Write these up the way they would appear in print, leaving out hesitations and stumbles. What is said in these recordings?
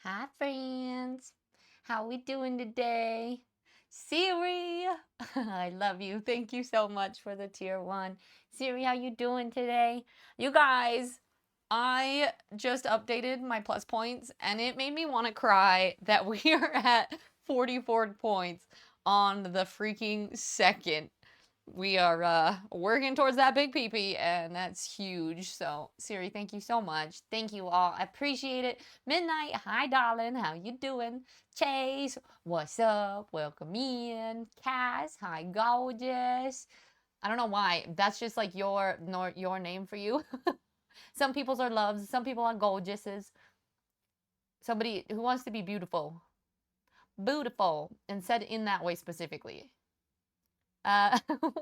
Hi, friends. How we doing today? Siri, I love you. Thank you so much for the tier 1. Siri, how you doing today? You guys, I just updated my plus points and it made me want to cry that we are at 44 points on the freaking second. We are working towards that big peepee, and that's huge. So, Siri, thank you so much. Thank you all. I appreciate it. Midnight, hi, darling. How you doing? Chase, what's up? Welcome in. Cass, hi, gorgeous. I don't know why. That's just like your name for you. Some people's are loves. Some people are gorgeouses. Somebody who wants to be beautiful. Beautiful. And said in that way specifically.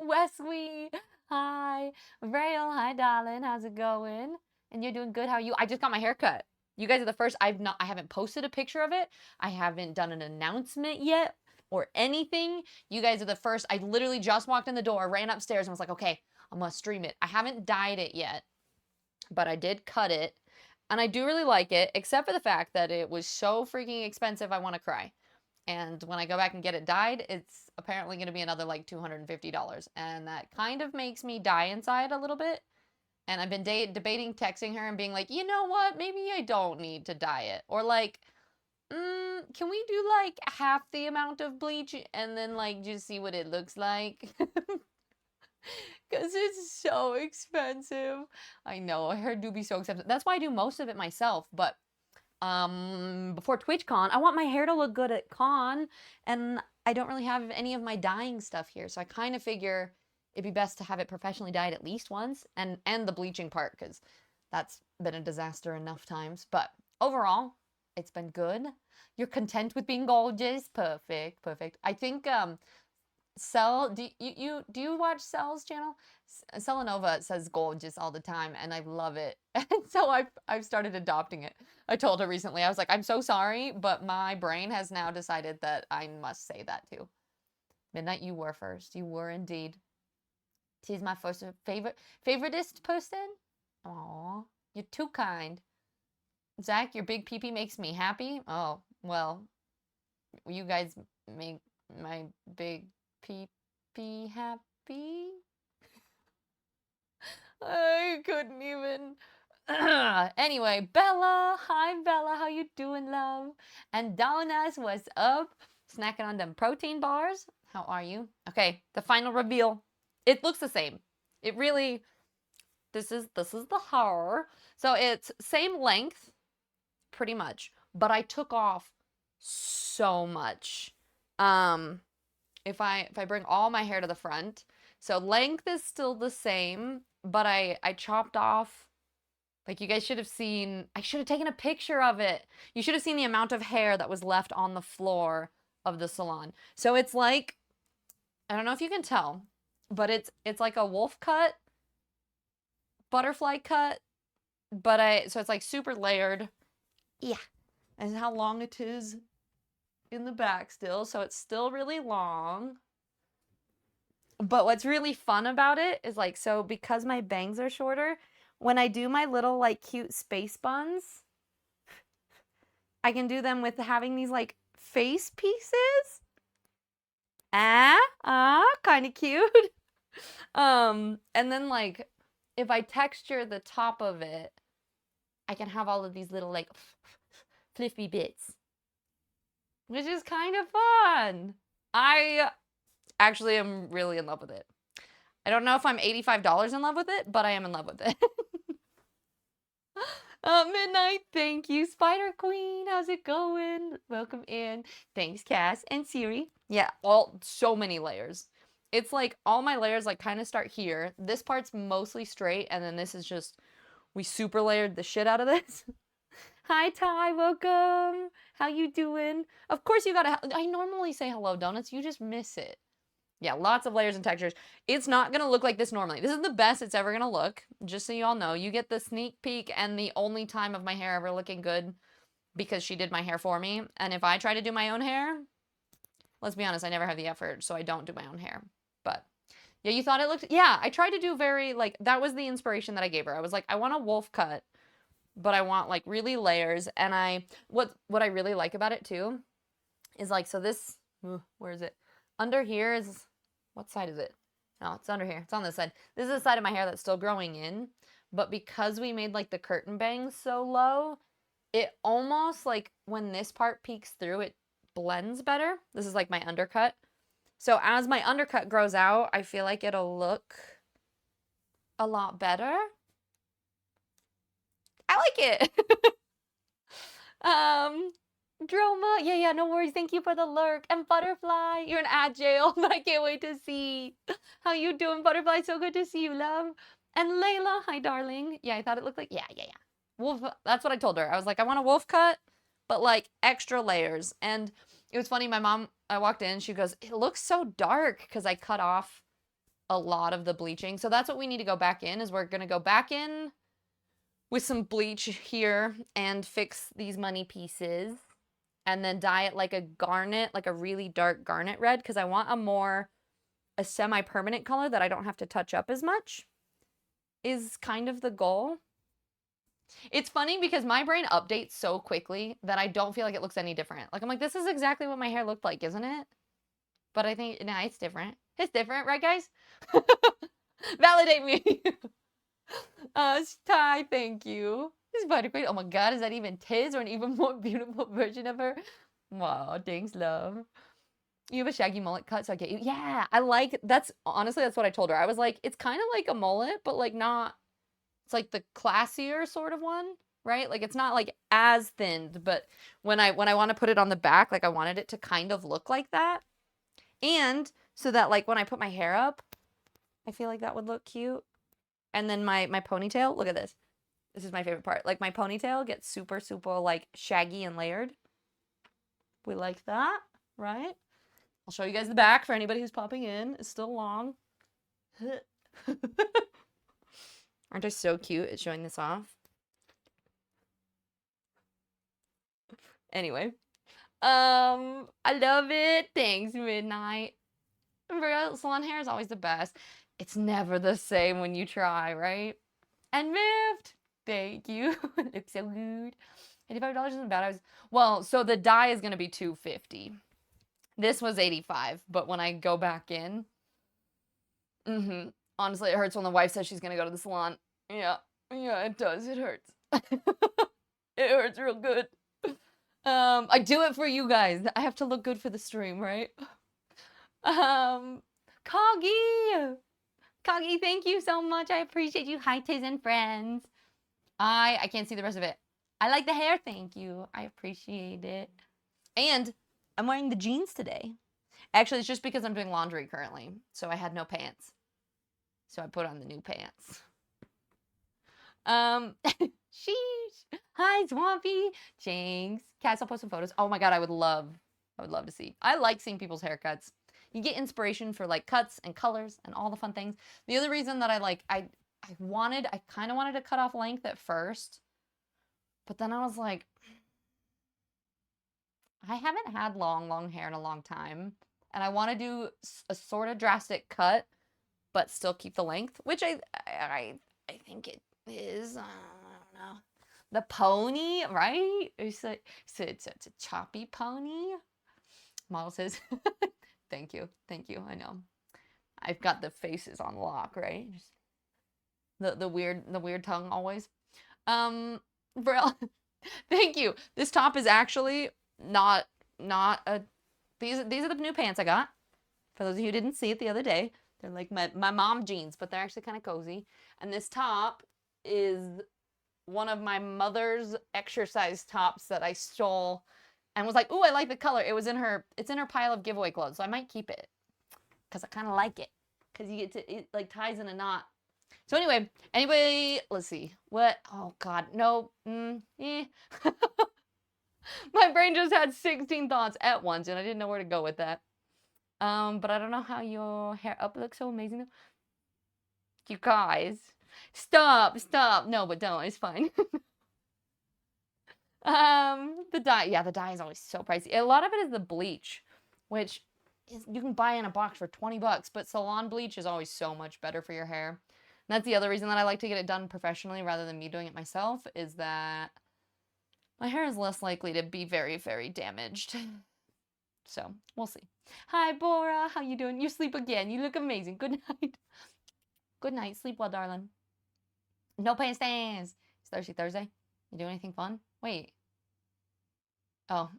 Wesley, hi. Rail, hi, darling. How's it going? And you're doing good. How are you? I just got my hair cut. You guys are the first. I haven't posted a picture of it. I haven't done an announcement yet or anything. You guys are the first. I literally just walked in the door, ran upstairs, and was like, okay, I'm gonna stream it. I haven't dyed it yet, but I did cut it. And I do really like it, except for the fact that it was so freaking expensive, I want to cry. And when I go back and get it dyed, it's apparently going to be another like $250. And that kind of makes me die inside a little bit. And I've been debating texting her and being like, you know what? Maybe I don't need to dye it. Or like, can we do like half the amount of bleach and then like just see what it looks like? Because it's so expensive. I know, hair do be so expensive. That's why I do most of it myself. But before TwitchCon, I want my hair to look good at con, and I don't really have any of my dyeing stuff here, so I kind of figure it'd be best to have it professionally dyed at least once, and the bleaching part, because that's been a disaster enough times. But overall, it's been good. You're content with being gorgeous? Perfect, perfect. I think Cell, do you watch Cell's channel? Celanova says gorgeous all the time, and I love it. And so I've started adopting it. I told her recently, I was like, I'm so sorry, but my brain has now decided that I must say that too. Midnight, you were first. You were indeed. She's my first favoritist person. Aw, you're too kind. Zach, your big peepee makes me happy. Oh, well, you guys make my big peepee happy. I couldn't even. Anyway, Bella, hi Bella, how you doing, love? And Donuts, what's up? Snacking on them protein bars. How are you? Okay, the final reveal. It looks the same. It really. This is the hair. So it's same length, pretty much, but I took off so much. If I bring all my hair to the front, so length is still the same, but I chopped off, like you guys should have seen, I should have taken a picture of it. You should have seen the amount of hair that was left on the floor of the salon. So it's like, I don't know if you can tell, but it's like a wolf cut, butterfly cut, but so it's like super layered. Yeah. And how long it is in the back still, so it's still really long. But what's really fun about it is like, so because my bangs are shorter, when I do my little like cute space buns, I can do them with having these like face pieces. Kind of cute. And then like if I texture the top of it, I can have all of these little like flippy bits, which is kind of fun. I actually am really in love with it. I don't know if I'm $85 in love with it, but I am in love with it. Midnight, thank you. Spider Queen, how's it going? Welcome in. Thanks, Cass and Siri. Yeah, so many layers. It's like all my layers like kind of start here. This part's mostly straight, and then this is just, we super layered the shit out of this. Hi, Ty, welcome. How you doing? Of course you gotta, I normally say hello, Donuts. You just miss it. Yeah, lots of layers and textures. It's not gonna look like this normally. This is the best it's ever gonna look, just so you all know. You get the sneak peek and the only time of my hair ever looking good because she did my hair for me. And if I try to do my own hair, let's be honest, I never have the effort, so I don't do my own hair. But yeah, you thought it looked, yeah, I tried to do very, like, that was the inspiration that I gave her. I was like, I want a wolf cut, but I want like really layers. And what I really like about it too is like, so this, where is it? Under here is, what side is it? No, it's under here. It's on this side. This is the side of my hair that's still growing in. But because we made like the curtain bangs so low, it almost like when this part peeks through, it blends better. This is like my undercut. So as my undercut grows out, I feel like it'll look a lot better. I like it. Droma, yeah, no worries. Thank you for the lurk. And Butterfly, you're in ad jail, but I can't wait to see how you doing, Butterfly. So good to see you, love. And Layla, hi, darling. Yeah, I thought it looked like, yeah. Wolf, that's what I told her. I was like, I want a wolf cut, but like extra layers. And it was funny, my mom, I walked in, she goes, it looks so dark because I cut off a lot of the bleaching. So that's what we need to go back in, is we're going to go back in with some bleach here and fix these money pieces. And then dye it like a garnet, like a really dark garnet red, because I want a semi-permanent color that I don't have to touch up as much, is kind of the goal. It's funny because my brain updates so quickly that I don't feel like it looks any different. Like, I'm like, this is exactly what my hair looked like, isn't it? But I think, nah, it's different. It's different, right, guys? Validate me. Ty, thank you. This is great. Oh my god, is that even Tiz, or an even more beautiful version of her? Wow, thanks, love. You have a shaggy mullet cut, so I get you. Yeah, I like, honestly, that's what I told her. I was like, it's kind of like a mullet, but like not, it's like the classier sort of one, right? Like it's not like as thinned, but when I want to put it on the back, like I wanted it to kind of look like that. And so that like when I put my hair up, I feel like that would look cute. And then my ponytail, look at this. This is my favorite part. Like my ponytail gets super, super like shaggy and layered. We like that, right? I'll show you guys the back for anybody who's popping in. It's still long. Aren't I so cute at showing this off? Anyway. I love it. Thanks, Midnight. Real salon hair is always the best. It's never the same when you try, right? And Mift, thank you. It looks so good. $85 isn't bad. Well, so the dye is gonna be $250. This was $85, but when I go back in, honestly, it hurts when the wife says she's gonna go to the salon. Yeah, it does. It hurts. It hurts real good. I do it for you guys. I have to look good for the stream, right? Coggy, thank you so much. I appreciate you. Hi, Tiz and friends. I can't see the rest of it. I like the hair. Thank you. I appreciate it. And I'm wearing the jeans today. Actually, it's just because I'm doing laundry currently, so I had no pants. So I put on the new pants. Sheesh. Hi, Swampy. Jinx. Cass, I'll post some photos. Oh my god, I would love to see. I like seeing people's haircuts. You get inspiration for like cuts and colors and all the fun things. The other reason that I kind of wanted to cut off length at first, but then I was like, I haven't had long hair in a long time, and I want to do a sort of drastic cut, but still keep the length, which I think it is. I don't know. The pony, right? It's a choppy pony. Model says, thank you. I know. I've got the faces on lock, right? The weird tongue always. Brill, thank you. This top is actually not a. These are the new pants I got. For those of you who didn't see it the other day, they're like my mom jeans, but they're actually kind of cozy. And this top is one of my mother's exercise tops that I stole and was like, ooh, I like the color. It's in her pile of giveaway clothes, so I might keep it because I kind of like it, because you get to, it like ties in a knot. So anyway, anybody, let's see. What? Oh god, no. My brain just had 16 thoughts at once and I didn't know where to go with that. But I don't know how your hair up looks so amazing. You guys, stop. No, but don't. It's fine. The dye is always so pricey. A lot of it is the bleach, which you can buy in a box for $20, but salon bleach is always so much better for your hair. that's the other reason that I like to get it done professionally rather than me doing it myself, is that my hair is less likely to be very, very damaged. So, we'll see. Hi, Bora. How you doing? You sleep again. You look amazing. Good night. Good night. Sleep well, darling. No pants stands. It's Thursday, Thursday. You do anything fun? Wait. Oh,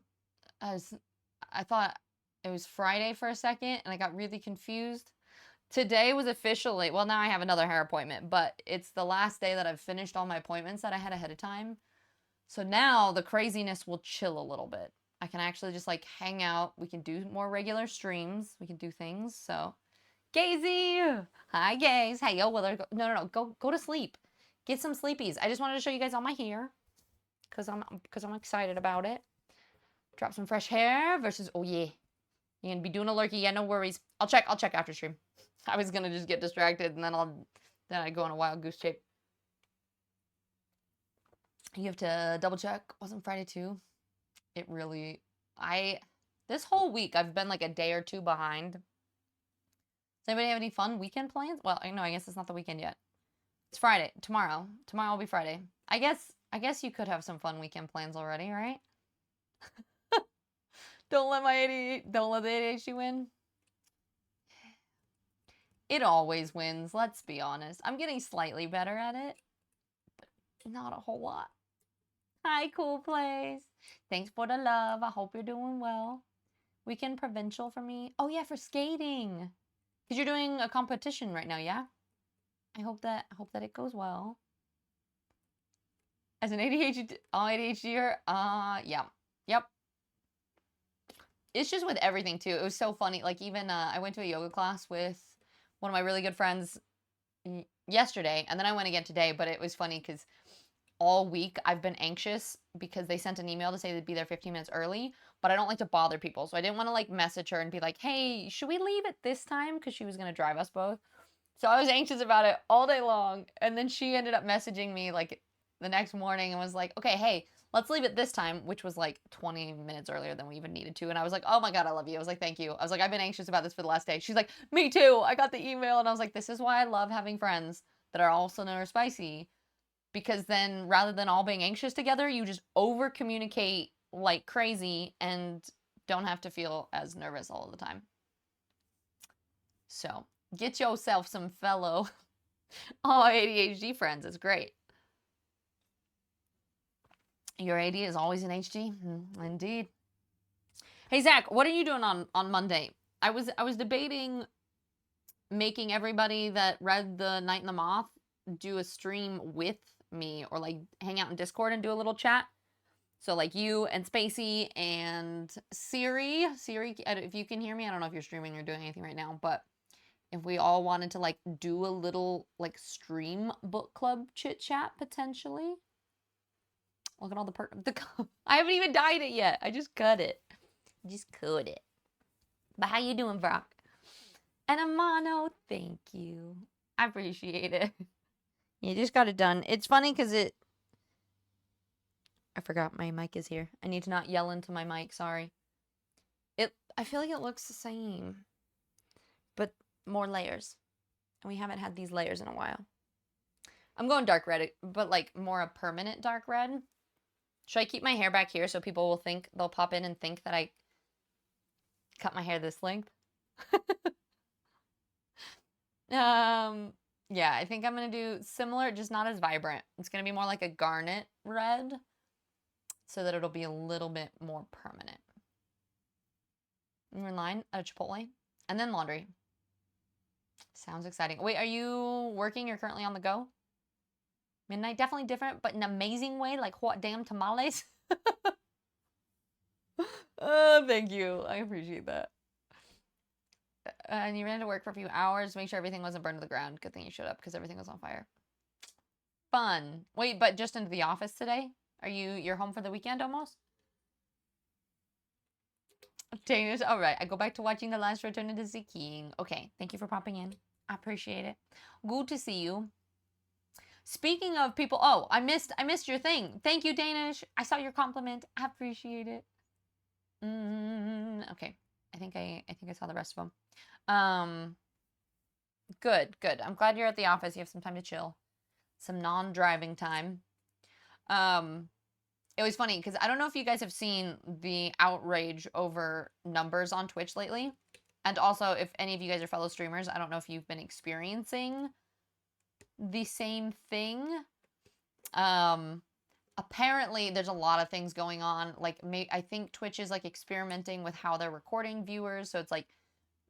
I thought it was Friday for a second, and I got really confused. Today was officially, well, now I have another hair appointment, but it's the last day that I've finished all my appointments that I had ahead of time. So now the craziness will chill a little bit. I can actually just like hang out. We can do more regular streams. We can do things. So, Gazy! Hi, Gaze. Hey, yo, Willard. No. Go to sleep. Get some sleepies. I just wanted to show you guys all my hair because I'm excited about it. Drop some fresh hair versus, oh yeah. You're going to be doing a lurky. Yeah, no worries. I'll check after stream. I was going to just get distracted and then I go on a wild goose chase. You have to double check. Wasn't Friday too? It really, this whole week I've been like a day or two behind. Does anybody have any fun weekend plans? Well, no, I guess it's not the weekend yet. It's Friday. Tomorrow will be Friday. I guess you could have some fun weekend plans already, right? Don't let the ADHD win. It always wins, let's be honest. I'm getting slightly better at it, but not a whole lot. Hi, Cool Place. Thanks for the love. I hope you're doing well. Weekend provincial for me. Oh yeah, for skating. Because you're doing a competition right now, yeah? I hope that it goes well. As an ADHDer, yeah. Yep. It's just with everything too. It was so funny. Like even I went to a yoga class with one of my really good friends yesterday, and then I went again today, but it was funny because all week I've been anxious because they sent an email to say they'd be there 15 minutes early, but I don't like to bother people. So I didn't want to like message her and be like, hey, should we leave at this time? Because she was going to drive us both. So I was anxious about it all day long. And then she ended up messaging me like the next morning and was like, okay, hey, let's leave it this time, which was like 20 minutes earlier than we even needed to. And I was like, oh my God, I love you. I was like, thank you. I was like, I've been anxious about this for the last day. She's like, me too. I got the email. And I was like, this is why I love having friends that are also neurospicy. Because then rather than all being anxious together, you just over communicate like crazy and don't have to feel as nervous all the time. So get yourself some fellow ADHD friends. It's great. Your AD is always in HD. Indeed. Hey, Zach, what are you doing on Monday? I was debating making everybody that read The Night and the Moth do a stream with me or like hang out in Discord and do a little chat. So like you and Spacey and Siri, if you can hear me, I don't know if you're streaming or doing anything right now, but if we all wanted to like do a little like stream book club chit chat potentially. Look at all the I haven't even dyed it yet. I just cut it. But how you doing, Brock? And Amano, thank you. I appreciate it. You just got it done. It's funny because I forgot my mic is here. I need to not yell into my mic, sorry. I feel like it looks the same, but more layers. And we haven't had these layers in a while. I'm going dark red, but like more a permanent dark red. Should I keep my hair back here so people will think, they'll pop in and think that I cut my hair this length? Yeah, I think I'm going to do similar, just not as vibrant. It's going to be more like a garnet red so that it'll be a little bit more permanent. You're in line at Chipotle and then laundry. Sounds exciting. Wait, are you working? You're currently on the go? Midnight, definitely different, but in an amazing way, like hot damn tamales. Oh, thank you. I appreciate that. And you ran to work for a few hours to make sure everything wasn't burned to the ground. Good thing you showed up because everything was on fire. Fun. Wait, but just into the office today? You're home for the weekend almost? Danish, all right. I go back to watching The Last Return of the King. Okay, thank you for popping in. I appreciate it. Good to see you. Speaking of people, oh, I missed your thing. Thank you, Danish. I saw your compliment. I appreciate it. Okay, I think I saw the rest of them. Good, good. I'm glad you're at the office. You have some time to chill. Some non-driving time. It was funny because I don't know if you guys have seen the outrage over numbers on Twitch lately. And also, if any of you guys are fellow streamers, I don't know if you've been experiencing the same thing. Apparently, there's a lot of things going on. Like, I think Twitch is, like, experimenting with how they're recording viewers. So it's, like,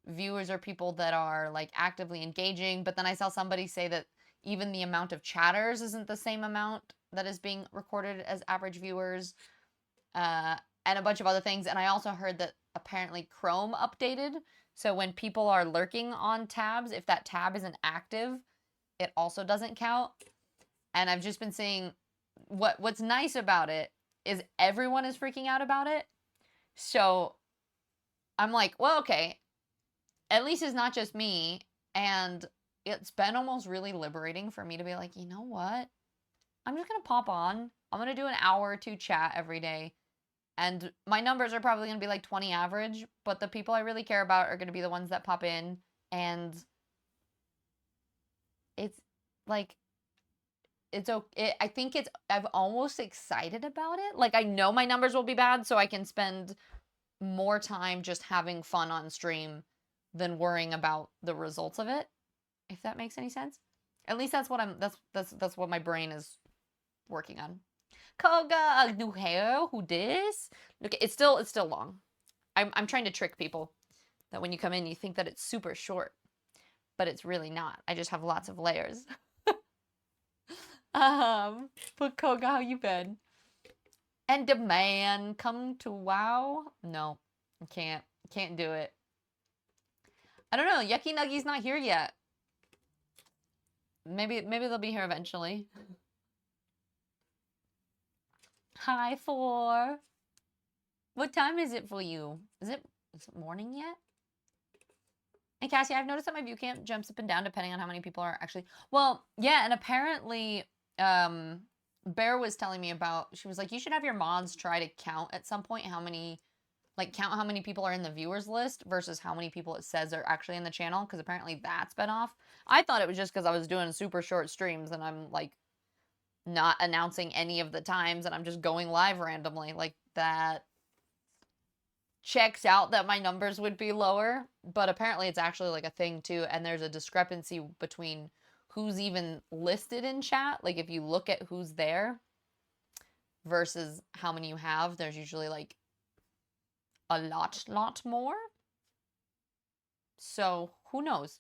viewers are people that are, like, actively engaging. But then I saw somebody say that even the amount of chatters isn't the same amount that is being recorded as average viewers. And a bunch of other things. And I also heard that apparently Chrome updated. So when people are lurking on tabs, if that tab isn't active, it also doesn't count. And I've just been seeing what's nice about it is everyone is freaking out about it. So I'm like, well, okay, at least it's not just me. And it's been almost really liberating for me to be like, you know what? I'm just going to pop on. I'm going to do an hour or two chat every day. And my numbers are probably going to be like 20 average, but the people I really care about are going to be the ones that pop in. And it's like, it's okay. I think I'm almost excited about it. Like, I know my numbers will be bad, so I can spend more time just having fun on stream than worrying about the results of it, if that makes any sense. At least that's what that's what my brain is working on. Koga, new hair, who dis? Okay, it's still long. I'm trying to trick people that when you come in, you think that it's super short, but it's really not. I just have lots of layers. But Koga, how you been? And demand come to WoW? No, I can't do it. I don't know. Yucky Nuggy's not here yet. Maybe they'll be here eventually. Hi, 4. What time is it for you? Is it morning yet? And Cassie, I've noticed that my view camp jumps up and down depending on how many people are actually. Well, yeah, and apparently, Bear was telling me about. She was like, you should have your mods try to count at some point how many, like, count how many people are in the viewers list versus how many people it says are actually in the channel, because apparently that's been off. I thought it was just because I was doing super short streams and I'm like not announcing any of the times and I'm just going live randomly. Like, that checks out that my numbers would be lower, but apparently it's actually like a thing too, and there's a discrepancy between who's even listed in chat. Like, if you look at who's there versus how many you have, there's usually like a lot more. So who knows?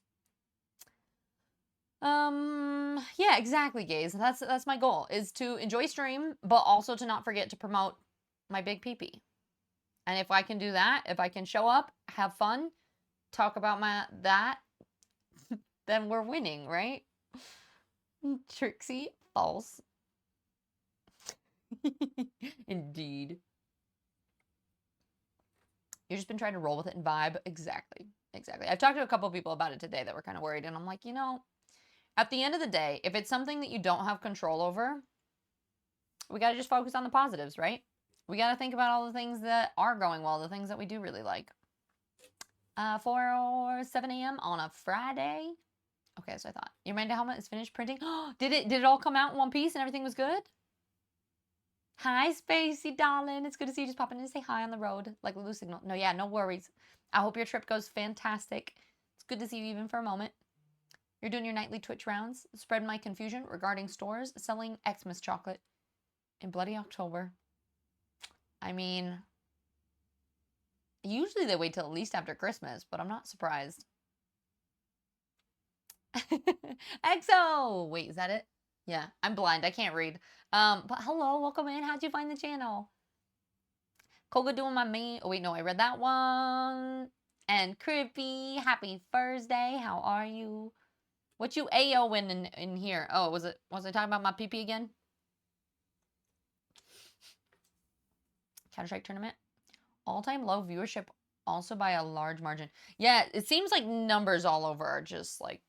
Yeah, exactly, Gaze. That's my goal, is to enjoy stream, but also to not forget to promote my big PP. And if I can do that, if I can show up, have fun, talk about that, then we're winning, right? Trixie, false. Indeed. You've just been trying to roll with it and vibe. Exactly. I've talked to a couple of people about it today that were kind of worried, and I'm like, you know, at the end of the day, if it's something that you don't have control over, we got to just focus on the positives, right? We got to think about all the things that are going well, the things that we do really like. 4 or 7 a.m. on a Friday. Okay, so I thought your Miranda helmet is finished printing. Did it all come out in one piece and everything was good? Hi, Spacey, darling. It's good to see you. Just popping in to say hi on the road, like Lulu Signal. No, yeah, no worries. I hope your trip goes fantastic. It's good to see you even for a moment. You're doing your nightly Twitch rounds. Spread my confusion regarding stores selling Xmas chocolate in bloody October. I mean, usually they wait till at least after Christmas, but I'm not surprised. EXO! Wait, is that it? Yeah, I'm blind. I can't read. But hello, welcome in. How'd you find the channel? Koga doing my main. Oh, wait, no, I read that one. And Crippy, happy Thursday. How are you? What you AOing in here? Oh, was I talking about my PP again? Counter-Strike tournament. All-time low viewership, also by a large margin. Yeah, it seems like numbers all over are just like,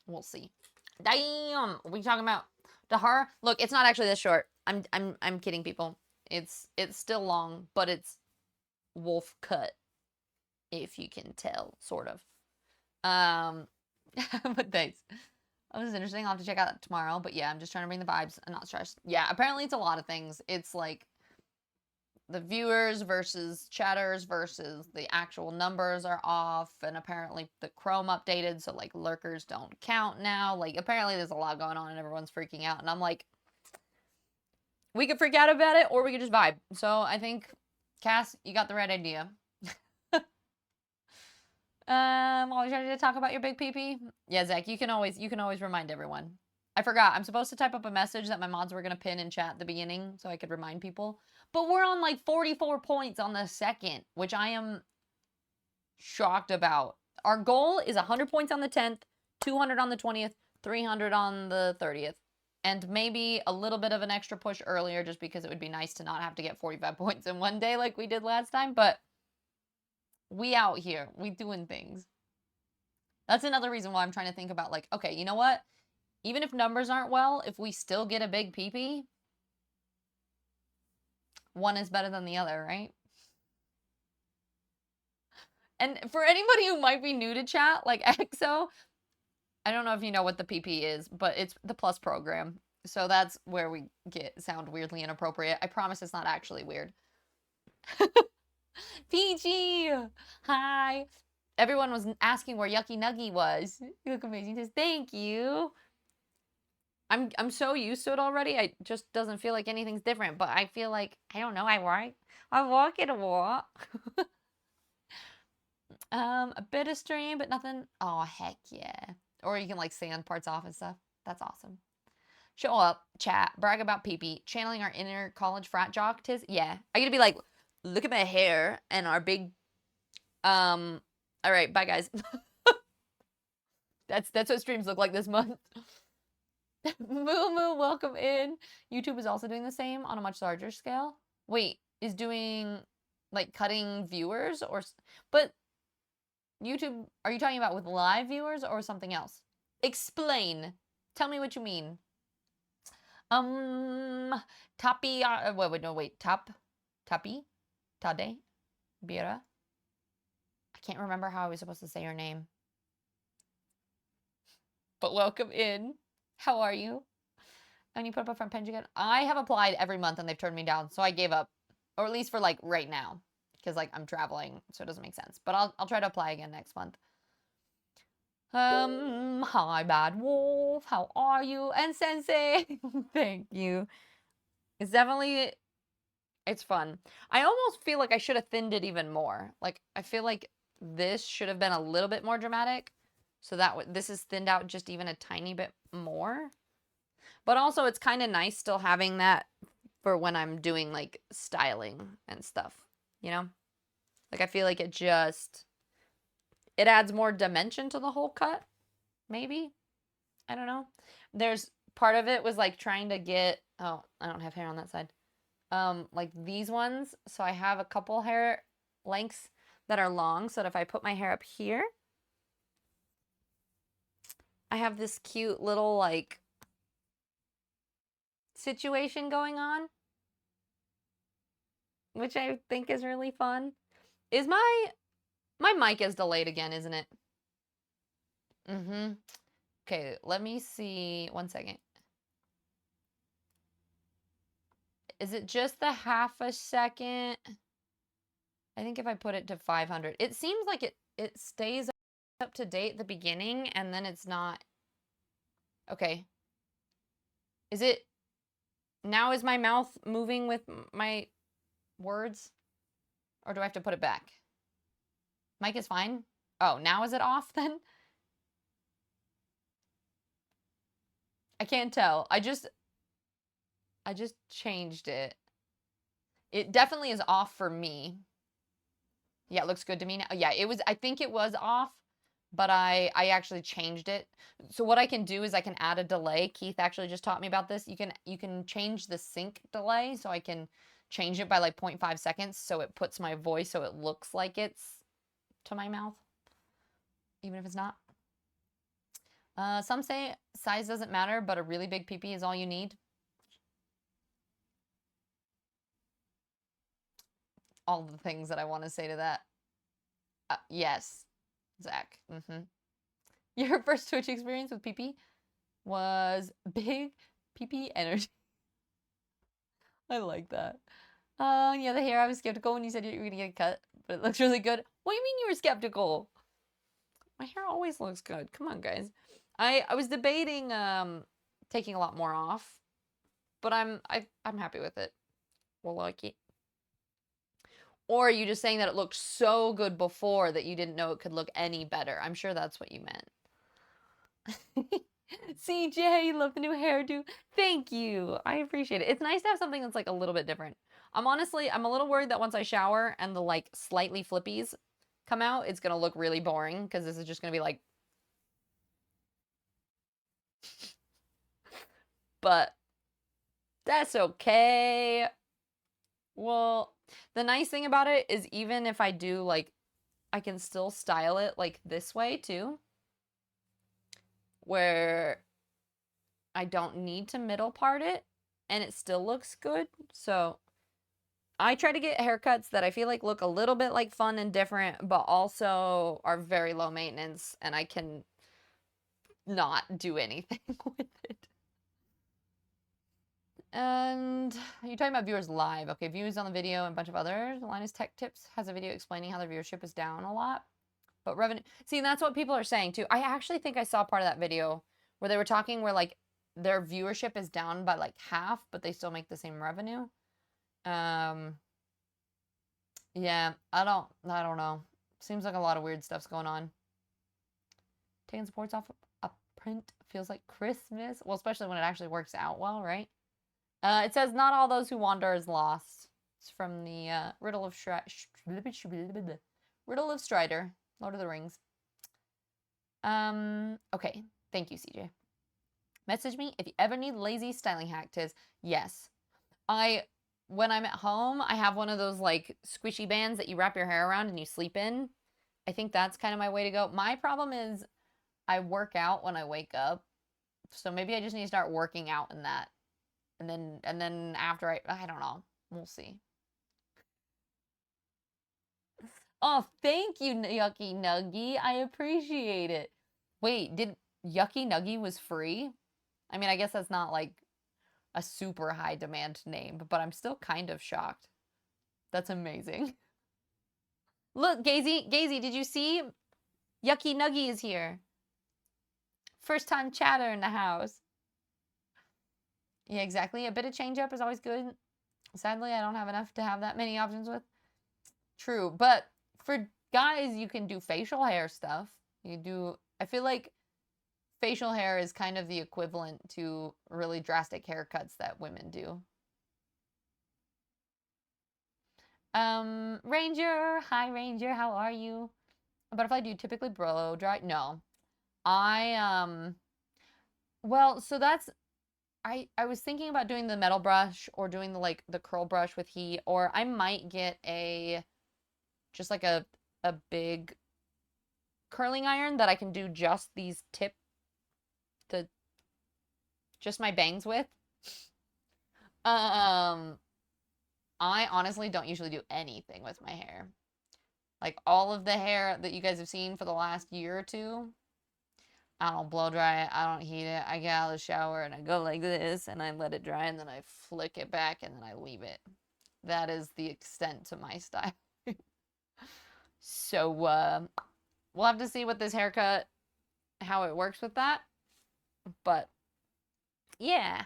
we'll see. Damn, are we talking about the horror? Look, it's not actually this short. I'm kidding, people. It's still long, but it's wolf cut, if you can tell, sort of. But thanks. That was interesting. I'll have to check out that tomorrow. But yeah, I'm just trying to bring the vibes and not stress. Yeah, apparently it's a lot of things. It's like the viewers versus chatters versus the actual numbers are off, and apparently the Chrome updated, so like lurkers don't count now. Like apparently there's a lot going on and everyone's freaking out, and I'm like, we could freak out about it or we could just vibe. So I think, Cass, you got the right idea. Always ready to talk about your big pee-pee? Yeah, Zach, you can always remind everyone. I forgot. I'm supposed to type up a message that my mods were going to pin in chat at the beginning so I could remind people. But we're on like 44 points on the second, which I am shocked about. Our goal is 100 points on the 10th, 200 on the 20th, 300 on the 30th. And maybe a little bit of an extra push earlier just because it would be nice to not have to get 45 points in one day like we did last time. But we out here. We doing things. That's another reason why I'm trying to think about like, okay, you know what? Even if numbers aren't well, if we still get a big PP, one is better than the other, right? And for anybody who might be new to chat, like EXO, I don't know if you know what the PP is, but it's the plus program. So that's where we sound weirdly inappropriate. I promise it's not actually weird. PG! Hi! Everyone was asking where Yucky Nuggy was. You look amazing. Just thank you. I'm so used to it already. It just doesn't feel like anything's different. But I feel like, I don't know, I walk it a walk. A bit of stream, but nothing. Oh, heck yeah. Or you can like sand parts off and stuff. That's awesome. Show up, chat, brag about pee-pee, channeling our inner college frat jock tis. Yeah. I'm gonna be like, look at my hair and our big, all right, bye guys. That's what streams look like this month. Moo Moo, welcome in. YouTube is also doing the same on a much larger scale. Wait, is doing like cutting viewers or, but YouTube, are you talking about with live viewers or something else? Explain. Tell me what you mean. Tapi, Tapi? Tade? Bira? I can't remember how I was supposed to say your name. But welcome in. How are you? And you put up a front page again? I have applied every month and they've turned me down, so I gave up. Or at least for like right now. Because like I'm traveling, so it doesn't make sense. But I'll try to apply again next month. Hi Bad Wolf, how are you? And Sensei, thank you. It's definitely, it's fun. I almost feel like I should have thinned it even more. Like I feel like this should have been a little bit more dramatic. So that this is thinned out just even a tiny bit more. But also it's kind of nice still having that for when I'm doing like styling and stuff, you know? Like I feel like it adds more dimension to the whole cut, maybe. I don't know. There's part of it was like trying to get, oh, I don't have hair on that side. Like these ones. So I have a couple hair lengths that are long. So that if I put my hair up here, I have this cute little like situation going on, which I think is really fun. Is my mic is delayed again, isn't it? Okay, let me see. 1 second. Is it just the half a second? I think if I put it to 500, it seems like it stays up to date at the beginning and then it's not. Okay. Is it, now is my mouth moving with my words? Or do I have to put it back? Mic is fine? Oh, now is it off then? I can't tell. I just changed it. It definitely is off for me. Yeah, it looks good to me now. Yeah, I think it was off, but I actually changed it. So what I can do is I can add a delay. Keith actually just taught me about this. You can change the sync delay, so I can change it by like 0.5 seconds so it puts my voice so it looks like it's to my mouth, even if it's not. Some say size doesn't matter, but a really big PP is all you need. All the things that I want to say to that. Yes, Zach. Your first Twitch experience with PP was big PP energy. I like that. Yeah, the hair, I was skeptical when you said you were gonna get cut, but it looks really good. What do you mean you were skeptical? My hair always looks good. Come on, guys. I was debating taking a lot more off, but I'm happy with it. Well, like it. Or are you just saying that it looked so good before that you didn't know it could look any better? I'm sure that's what you meant. CJ, you love the new hairdo. Thank you. I appreciate it. It's nice to have something that's like a little bit different. I'm a little worried that once I shower and the like slightly flippies come out, it's gonna look really boring because this is just gonna be like. But that's okay. Well, the nice thing about it is even if I do like, I can still style it like this way too, where I don't need to middle part it and it still looks good. So I try to get haircuts that I feel like look a little bit like fun and different, but also are very low maintenance and I can not do anything with it. And you're talking about viewers live. Okay, views on the video and a bunch of others. Linus Tech Tips has a video explaining how their viewership is down a lot. But revenue... See, that's what people are saying, too. I actually think I saw part of that video where they were talking where, like, their viewership is down by, like, half, but they still make the same revenue. Yeah, I don't know. Seems like a lot of weird stuff's going on. Taking supports off a print feels like Christmas. Well, especially when it actually works out well, right? It says, not all those who wander is lost. It's from the Riddle of Strider, Lord of the Rings. Okay. Thank you, CJ. Message me if you ever need lazy styling hack. Tis yes. When I'm at home, I have one of those like squishy bands that you wrap your hair around and you sleep in. I think that's kind of my way to go. My problem is I work out when I wake up. So maybe I just need to start working out in that. And then after I don't know. We'll see. Oh, thank you, Yucky Nuggy. I appreciate it. Wait, did Yucky Nuggy was free? I mean, I guess that's not like a super high demand name, but I'm still kind of shocked. That's amazing. Look, Gazy, did you see? Yucky Nuggy is here. First time chatter in the house. Yeah, exactly. A bit of change up is always good. Sadly, I don't have enough to have that many options with. True, but for guys, you can do facial hair stuff. I feel like facial hair is kind of the equivalent to really drastic haircuts that women do. Ranger, hi Ranger, how are you? Butterfly, do you typically blow dry? No. Well, so that's, I was thinking about doing the metal brush or doing the curl brush with heat, or I might get just like a big curling iron that I can do just these just my bangs with. I honestly don't usually do anything with my hair. Like all of the hair that you guys have seen for the last year or two, I don't blow dry it, I don't heat it, I get out of the shower and I go like this and I let it dry and then I flick it back and then I leave it. That is the extent to my style. So, we'll have to see with this haircut, how it works with that. But, yeah.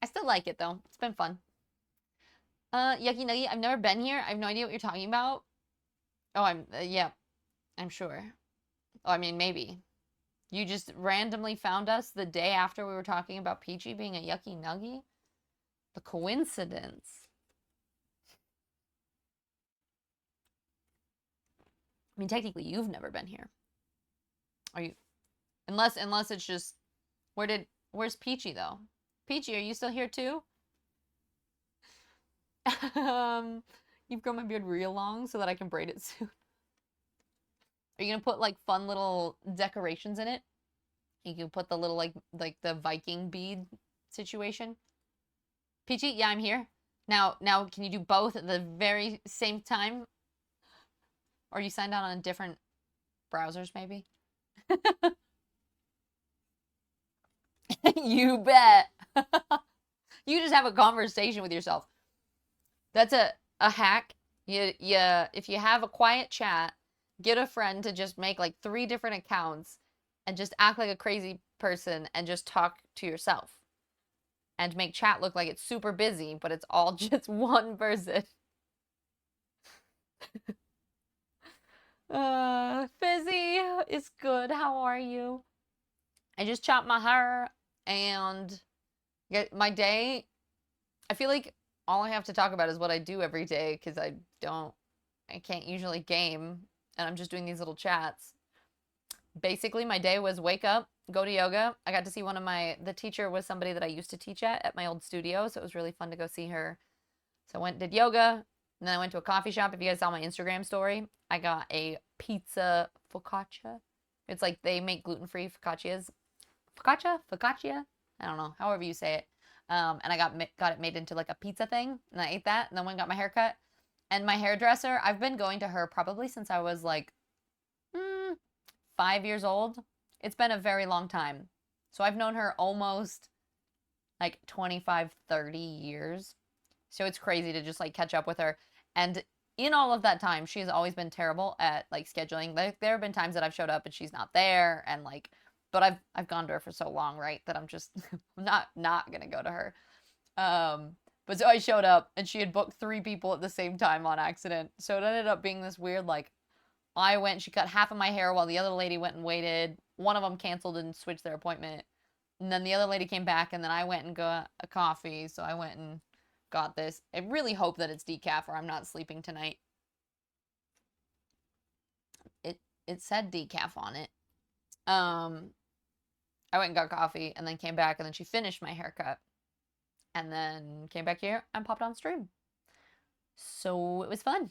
I still like it though. It's been fun. Yucky Nuggy, I've never been here. I have no idea what you're talking about. Oh, yeah. I'm sure. Oh, I mean, maybe. You just randomly found us the day after we were talking about Peachy being a Yucky Nuggy? The coincidence. I mean, technically, you've never been here. Are you? Unless it's just... Where's Peachy, though? Peachy, are you still here, too? You've grown my beard real long so that I can braid it soon. Are you gonna put, like, fun little decorations in it? You can put the little, like the Viking bead situation. Peachy, yeah, I'm here. Now, can you do both at the very same time? Or you signed out on different browsers, maybe? You bet. You just have a conversation with yourself. That's a hack. If you have a quiet chat, get a friend to just make like 3 different accounts and just act like a crazy person and just talk to yourself. And make chat look like it's super busy, but it's all just one person. Fizzy is good. How are you? I just chopped my hair and get my day. I feel like all I have to talk about is what I do every day because I can't usually game and I'm just doing these little chats. Basically, my day was wake up, go to yoga. I got to see the teacher was somebody that I used to teach at my old studio, so it was really fun to go see her. So I went and did yoga, and then I went to a coffee shop. If you guys saw my Instagram story, I got a pizza focaccia. It's like they make gluten-free focaccias. Focaccia? I don't know, however you say it. And I got it made into like a pizza thing, and I ate that, and then went and got my hair cut. And my hairdresser, I've been going to her probably since I was like 5 years old. It's been a very long time. So I've known her almost like 25, 30 years. So it's crazy to just like catch up with her. And in all of that time, she's always been terrible at like scheduling. Like there have been times that I've showed up and she's not there, and like, but I've gone to her for so long, right, that I'm just not gonna go to her. But so I showed up and she had booked 3 people at the same time on accident. So it ended up being this weird like I went, she cut half of my hair while the other lady went and waited. One of them canceled and switched their appointment. And then the other lady came back, and then I went and got a coffee. So I went and got this. I really hope that it's decaf or I'm not sleeping tonight. It said decaf on it. I went and got coffee and then came back, and then she finished my haircut. And then came back here and popped on stream. So it was fun.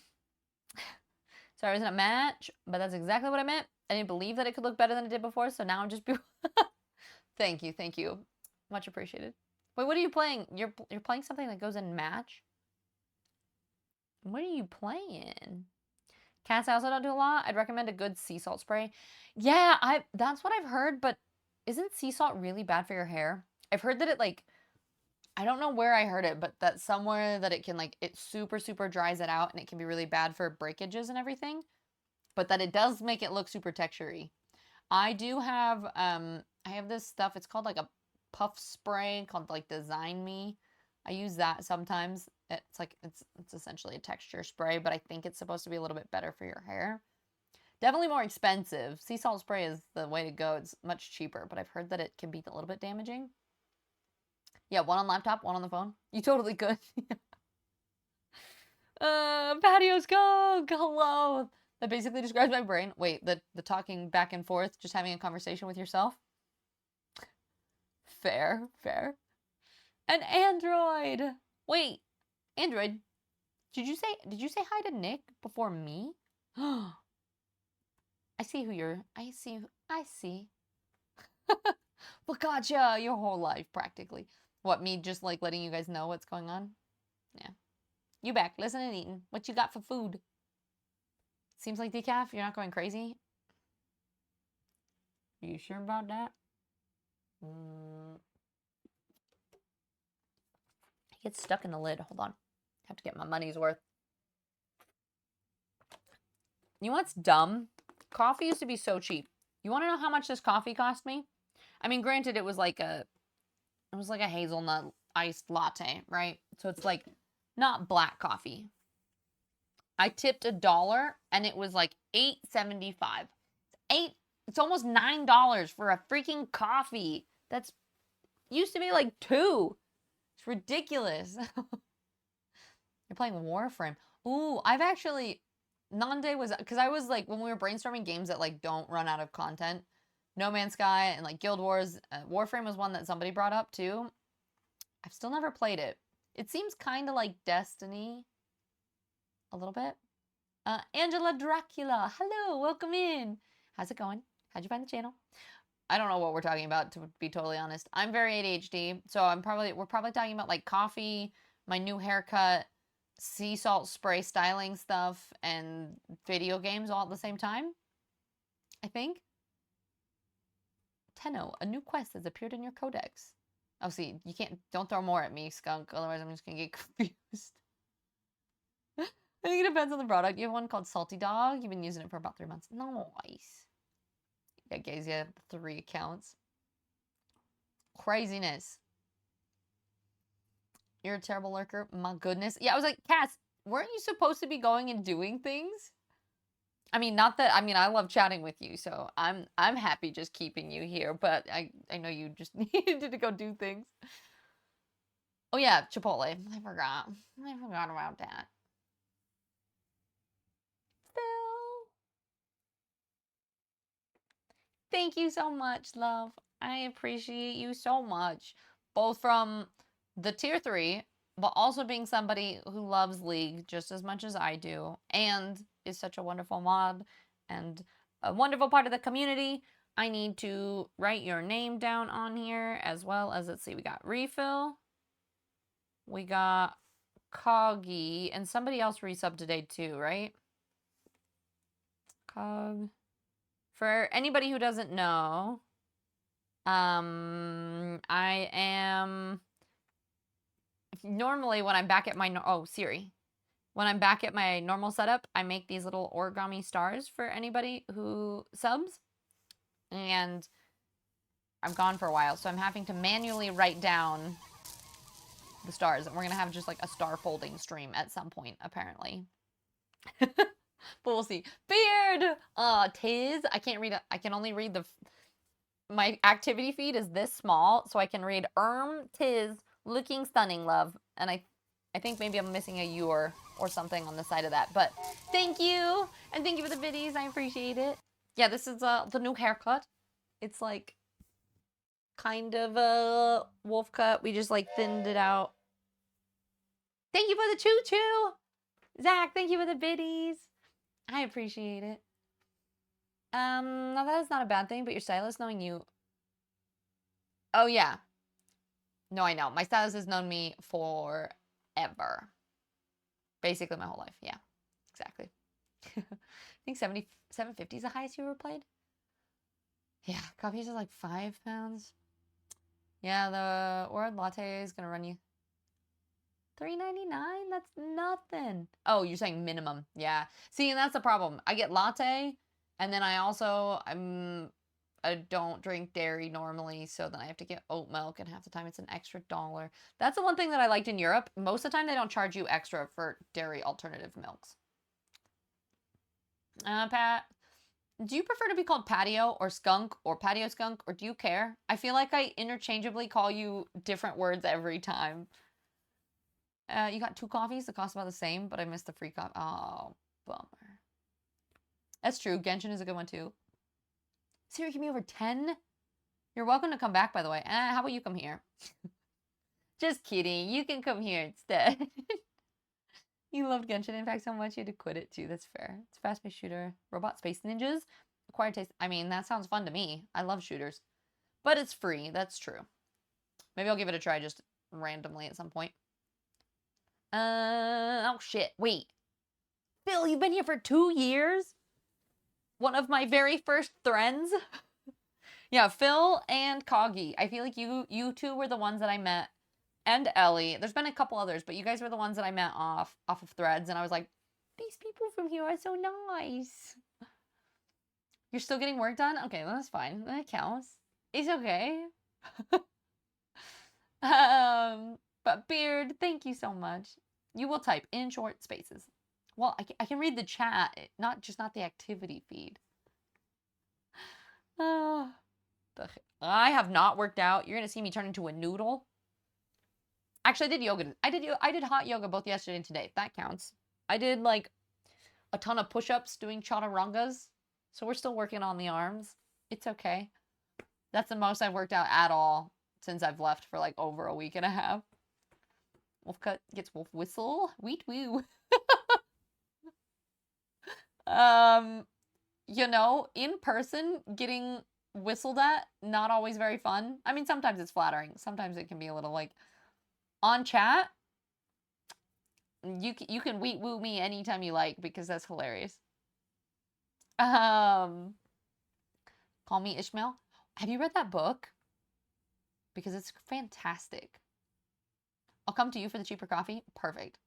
Sorry, I was in a match, but that's exactly what I meant. I didn't believe that it could look better than it did before, so now I'm just... Thank you. Much appreciated. Wait, what are you playing? You're playing something that goes in match? What are you playing? Cats I also don't do a lot. I'd recommend a good sea salt spray. Yeah, that's what I've heard, but isn't sea salt really bad for your hair? I've heard that it like... I don't know where I heard it, but that somewhere that it can like, it super, super dries it out and it can be really bad for breakages and everything. But that it does make it look super textury. I do have, I have this stuff, it's called like a puff spray called like Design Me. I use that sometimes. It's like, it's essentially a texture spray, but I think it's supposed to be a little bit better for your hair. Definitely more expensive. Sea salt spray is the way to go. It's much cheaper, but I've heard that it can be a little bit damaging. Yeah, one on laptop, one on the phone. You totally could. Patios go! Hello! That basically describes my brain. Wait, the talking back and forth, just having a conversation with yourself? Fair. An Android! Wait, Android, did you say hi to Nick before me? I see who you're... I see. Well, gotcha! Your whole life, practically. What, me just, like, letting you guys know what's going on? Yeah. You back, listening and eating. What you got for food? Seems like decaf. You're not going crazy? Are you sure about that? It gets stuck in the lid. Hold on. I have to get my money's worth. You know what's dumb? Coffee used to be so cheap. You want to know how much this coffee cost me? I mean, granted, it was like a hazelnut iced latte, right? So it's like not black coffee. I tipped $1 and it was like $8.75. It's almost $9 for a freaking coffee. That's used to be like $2. It's ridiculous. You're playing Warframe. Ooh, I've actually... Nande was... Because I was like, when we were brainstorming games that like don't run out of content, No Man's Sky and like Guild Wars, Warframe was one that somebody brought up too. I've still never played it. It seems kind of like Destiny. A little bit. Angela Dracula. Hello, welcome in. How's it going? How'd you find the channel? I don't know what we're talking about, to be totally honest. I'm very ADHD, so we're probably talking about like coffee, my new haircut, sea salt spray styling stuff, and video games all at the same time. I think. Tenno, a new quest has appeared in your codex. Oh, see, you can't, don't throw more at me, skunk, otherwise I'm just gonna get confused. I think it depends on the product. You have one called Salty Dog. You've been using it for about 3 months. Nice. That gives you 3 accounts. Craziness. You're a terrible lurker. My goodness. Yeah, I was like, Cass, weren't you supposed to be going and doing things? I mean, not that, I mean, I love chatting with you, so I'm happy just keeping you here, but I know you just needed to go do things. Oh yeah, Chipotle. I forgot about that. Phil. Thank you so much, love. I appreciate you so much. Both from the tier 3, but also being somebody who loves League just as much as I do, and is such a wonderful mod, and a wonderful part of the community. I need to write your name down on here, as well as, let's see, we got Refill, we got Coggy, and somebody else resubbed today too, right? Cog. For anybody who doesn't know, I am normally when I'm back at my Siri. When I'm back at my normal setup, I make these little origami stars for anybody who subs. And I'm gone for a while, so I'm having to manually write down the stars. And we're going to have just like a star folding stream at some point, apparently. But we'll see. Beard! Tiz. I can't read it. I can only read my activity feed is this small, so I can read Tiz, looking stunning, love. And I think maybe I'm missing a U or something on the side of that. But thank you! And thank you for the biddies. I appreciate it. Yeah, this is the new haircut. It's like kind of a wolf cut. We just like thinned it out. Thank you for the choo-choo! Zach, thank you for the biddies. I appreciate it. Now that is not a bad thing, but your stylist knowing you. Oh, yeah. No, I know. My stylist has known me forever. Basically my whole life. Yeah, exactly. I think 750 is the highest you ever played. Yeah, coffees are like £5. Yeah, the Oreo latte is going to run you $3.99? That's nothing. Oh, you're saying minimum. Yeah. See, and that's the problem. I get latte, and then I don't drink dairy normally, so then I have to get oat milk, and half the time it's an extra $1. That's the one thing that I liked in Europe. Most of the time, they don't charge you extra for dairy alternative milks. Pat, do you prefer to be called Patio or Skunk or Patio Skunk, or do you care? I feel like I interchangeably call you different words every time. You got 2 coffees. The cost about the same, but I missed the free coffee. Oh, bummer. That's true. Genshin is a good one, too. Siri, give me over 10? You're welcome to come back, by the way. How about you come here? Just kidding. You can come here instead. You loved Genshin Impact so much you had to quit it, too. That's fair. It's a fast-paced shooter. Robot Space Ninjas. Acquired taste. I mean, that sounds fun to me. I love shooters. But it's free. That's true. Maybe I'll give it a try just randomly at some point. Oh shit, wait. Phil, you've been here for 2 years? One of my very first friends? Yeah, Phil and Coggy. I feel like you two were the ones that I met. And Ellie. There's been a couple others, but you guys were the ones that I met off of Threads, and I was like, these people from here are so nice. You're still getting work done? Okay, that's fine. That counts. It's okay. But Beard, thank you so much. You will type in short spaces. Well, I can read the chat, not the activity feed. I have not worked out. You're gonna see me turn into a noodle. Actually, I did yoga. I did hot yoga both yesterday and today. That counts. I did like a ton of push-ups doing chaturangas. So we're still working on the arms. It's okay. That's the most I've worked out at all since I've left for like over a week and a half. Wolf cut gets wolf whistle. Weet woo. You know, in person, getting whistled at, not always very fun. I mean, sometimes it's flattering. Sometimes it can be a little like, on chat, you can weet woo me anytime you like, because that's hilarious. Call me Ishmael. Have you read that book? Because it's fantastic. I'll come to you for the cheaper coffee. Perfect.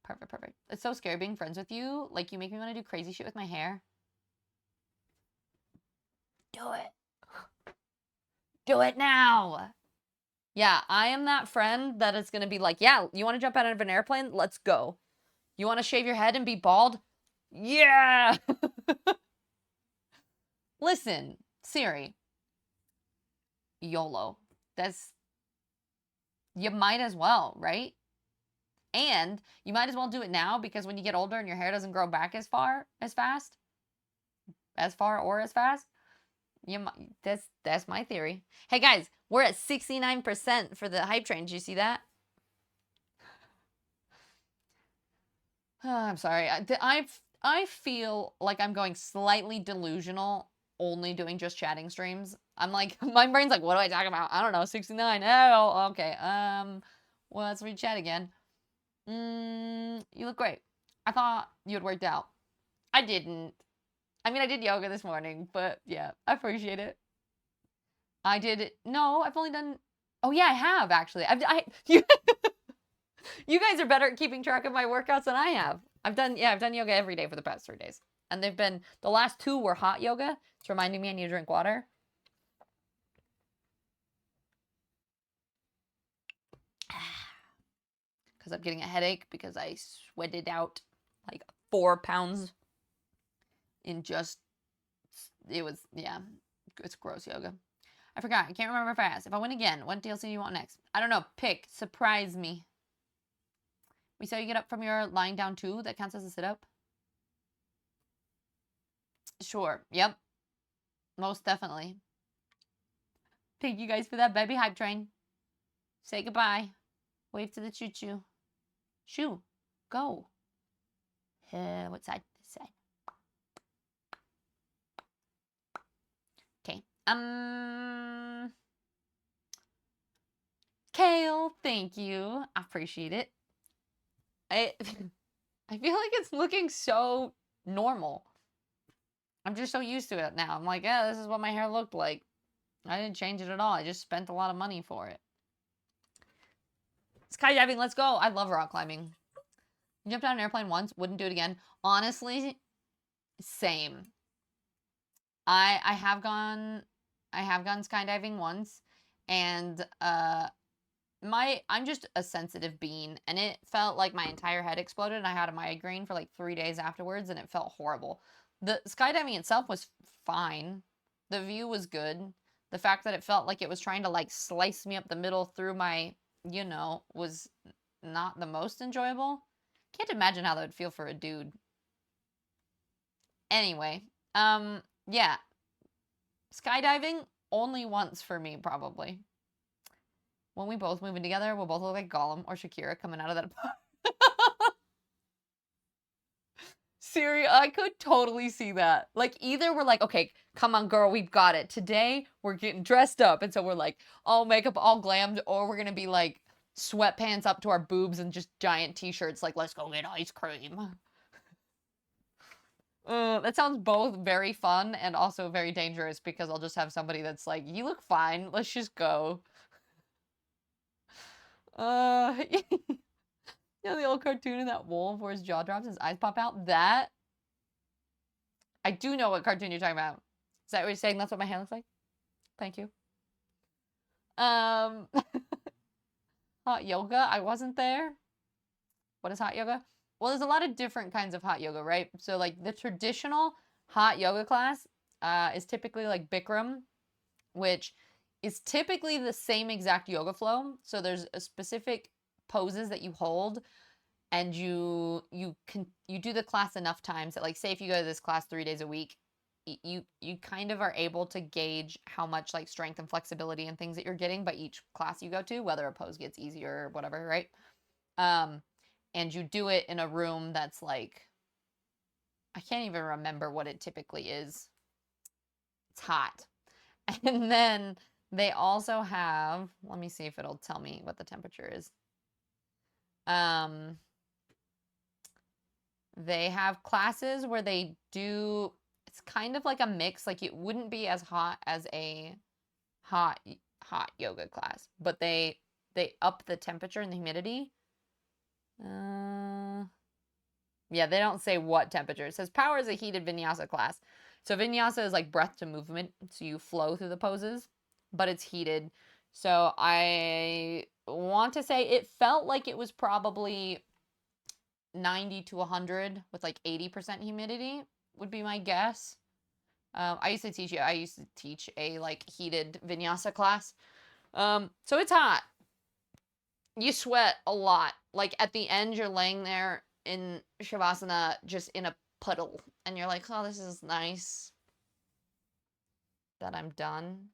Perfect, perfect. It's so scary being friends with you. Like, you make me want to do crazy shit with my hair. Do it. Do it now. Yeah, I am that friend that is going to be like, yeah, you want to jump out of an airplane? Let's go. You want to shave your head and be bald? Yeah. Listen, Siri. YOLO. You might as well, right? And you might as well do it now because when you get older and your hair doesn't grow back as far or as fast, that's my theory. Hey guys, we're at 69% for the hype train. Did you see that? Oh, I'm sorry. I feel like I'm going slightly delusional only doing just chatting streams. I'm like, my brain's like, what do I talk about? I don't know, 69. Oh, okay. Well, let's read chat again. You look great. I thought you had worked out. I didn't. I mean, I did yoga this morning, but yeah, I appreciate it. I did. No, I've only done. Oh yeah, I have actually. You guys are better at keeping track of my workouts than I have. I've done yoga every day for the past 3 days, and the last 2 were hot yoga. It's reminding me I need to drink water. Because I'm getting a headache because I sweated out like 4 pounds in just. It's gross yoga. I forgot. I can't remember if I asked. If I win again, what DLC do you want next? I don't know. Pick. Surprise me. We saw you get up from your lying down too. That counts as a sit-up? Sure. Yep. Most definitely. Thank you guys for that baby hype train. Say goodbye. Wave to the choo-choo. Shoo. Go. What side? This side. Okay. Kale, thank you. I appreciate it. I feel like it's looking so normal. I'm just so used to it now. I'm like, yeah, this is what my hair looked like. I didn't change it at all. I just spent a lot of money for it. Skydiving, let's go. I love rock climbing. Jumped on an airplane once, wouldn't do it again. Honestly, same. I have gone skydiving once, and I'm just a sensitive bean, and it felt like my entire head exploded, and I had a migraine for like 3 days afterwards, and it felt horrible. The skydiving itself was fine. The view was good. The fact that it felt like it was trying to like slice me up the middle through my, was not the most enjoyable. Can't imagine how that would feel for a dude. Anyway, yeah. Skydiving only once for me, probably. When we both move in together, we'll both look like Gollum or Shakira coming out of that. Siri, I could totally see that. Like, either we're like, okay, come on, girl, we've got it. Today, we're getting dressed up. And so we're like, all makeup, all glammed. Or we're going to be like sweatpants up to our boobs and just giant t-shirts like, let's go get ice cream. That sounds both very fun and also very dangerous because I'll just have somebody that's like, you look fine. Let's just go. You know the old cartoon in that wolf where his jaw drops and his eyes pop out? That? I do know what cartoon you're talking about. Is that what you're saying? That's what my hair looks like? Thank you. Hot yoga? I wasn't there. What is hot yoga? Well, there's a lot of different kinds of hot yoga, right? So, like, the traditional hot yoga class is typically like Bikram, which is typically the same exact yoga flow. So there's a specific poses that you hold, and you do the class enough times that, like, say if you go to this class 3 days a week, you kind of are able to gauge how much like strength and flexibility and things that you're getting by each class you go to, whether a pose gets easier or whatever, right? And you do it in a room that's like, I can't even remember what it typically is. It's hot. And then they also have, let me see if it'll tell me what the temperature is. They have classes where they do, it's kind of like a mix. Like, it wouldn't be as hot as a hot yoga class, but they up the temperature and the humidity. Yeah, they don't say what temperature. It says power is a heated vinyasa class. So vinyasa is like breath to movement, so you flow through the poses, but it's heated. So I want to say it felt like it was probably 90 to 100 with like 80% humidity would be my guess. I used to teach a like heated vinyasa class. So it's hot. You sweat a lot. Like at the end, you're laying there in Shavasana just in a puddle. And you're like, oh, this is nice that I'm done.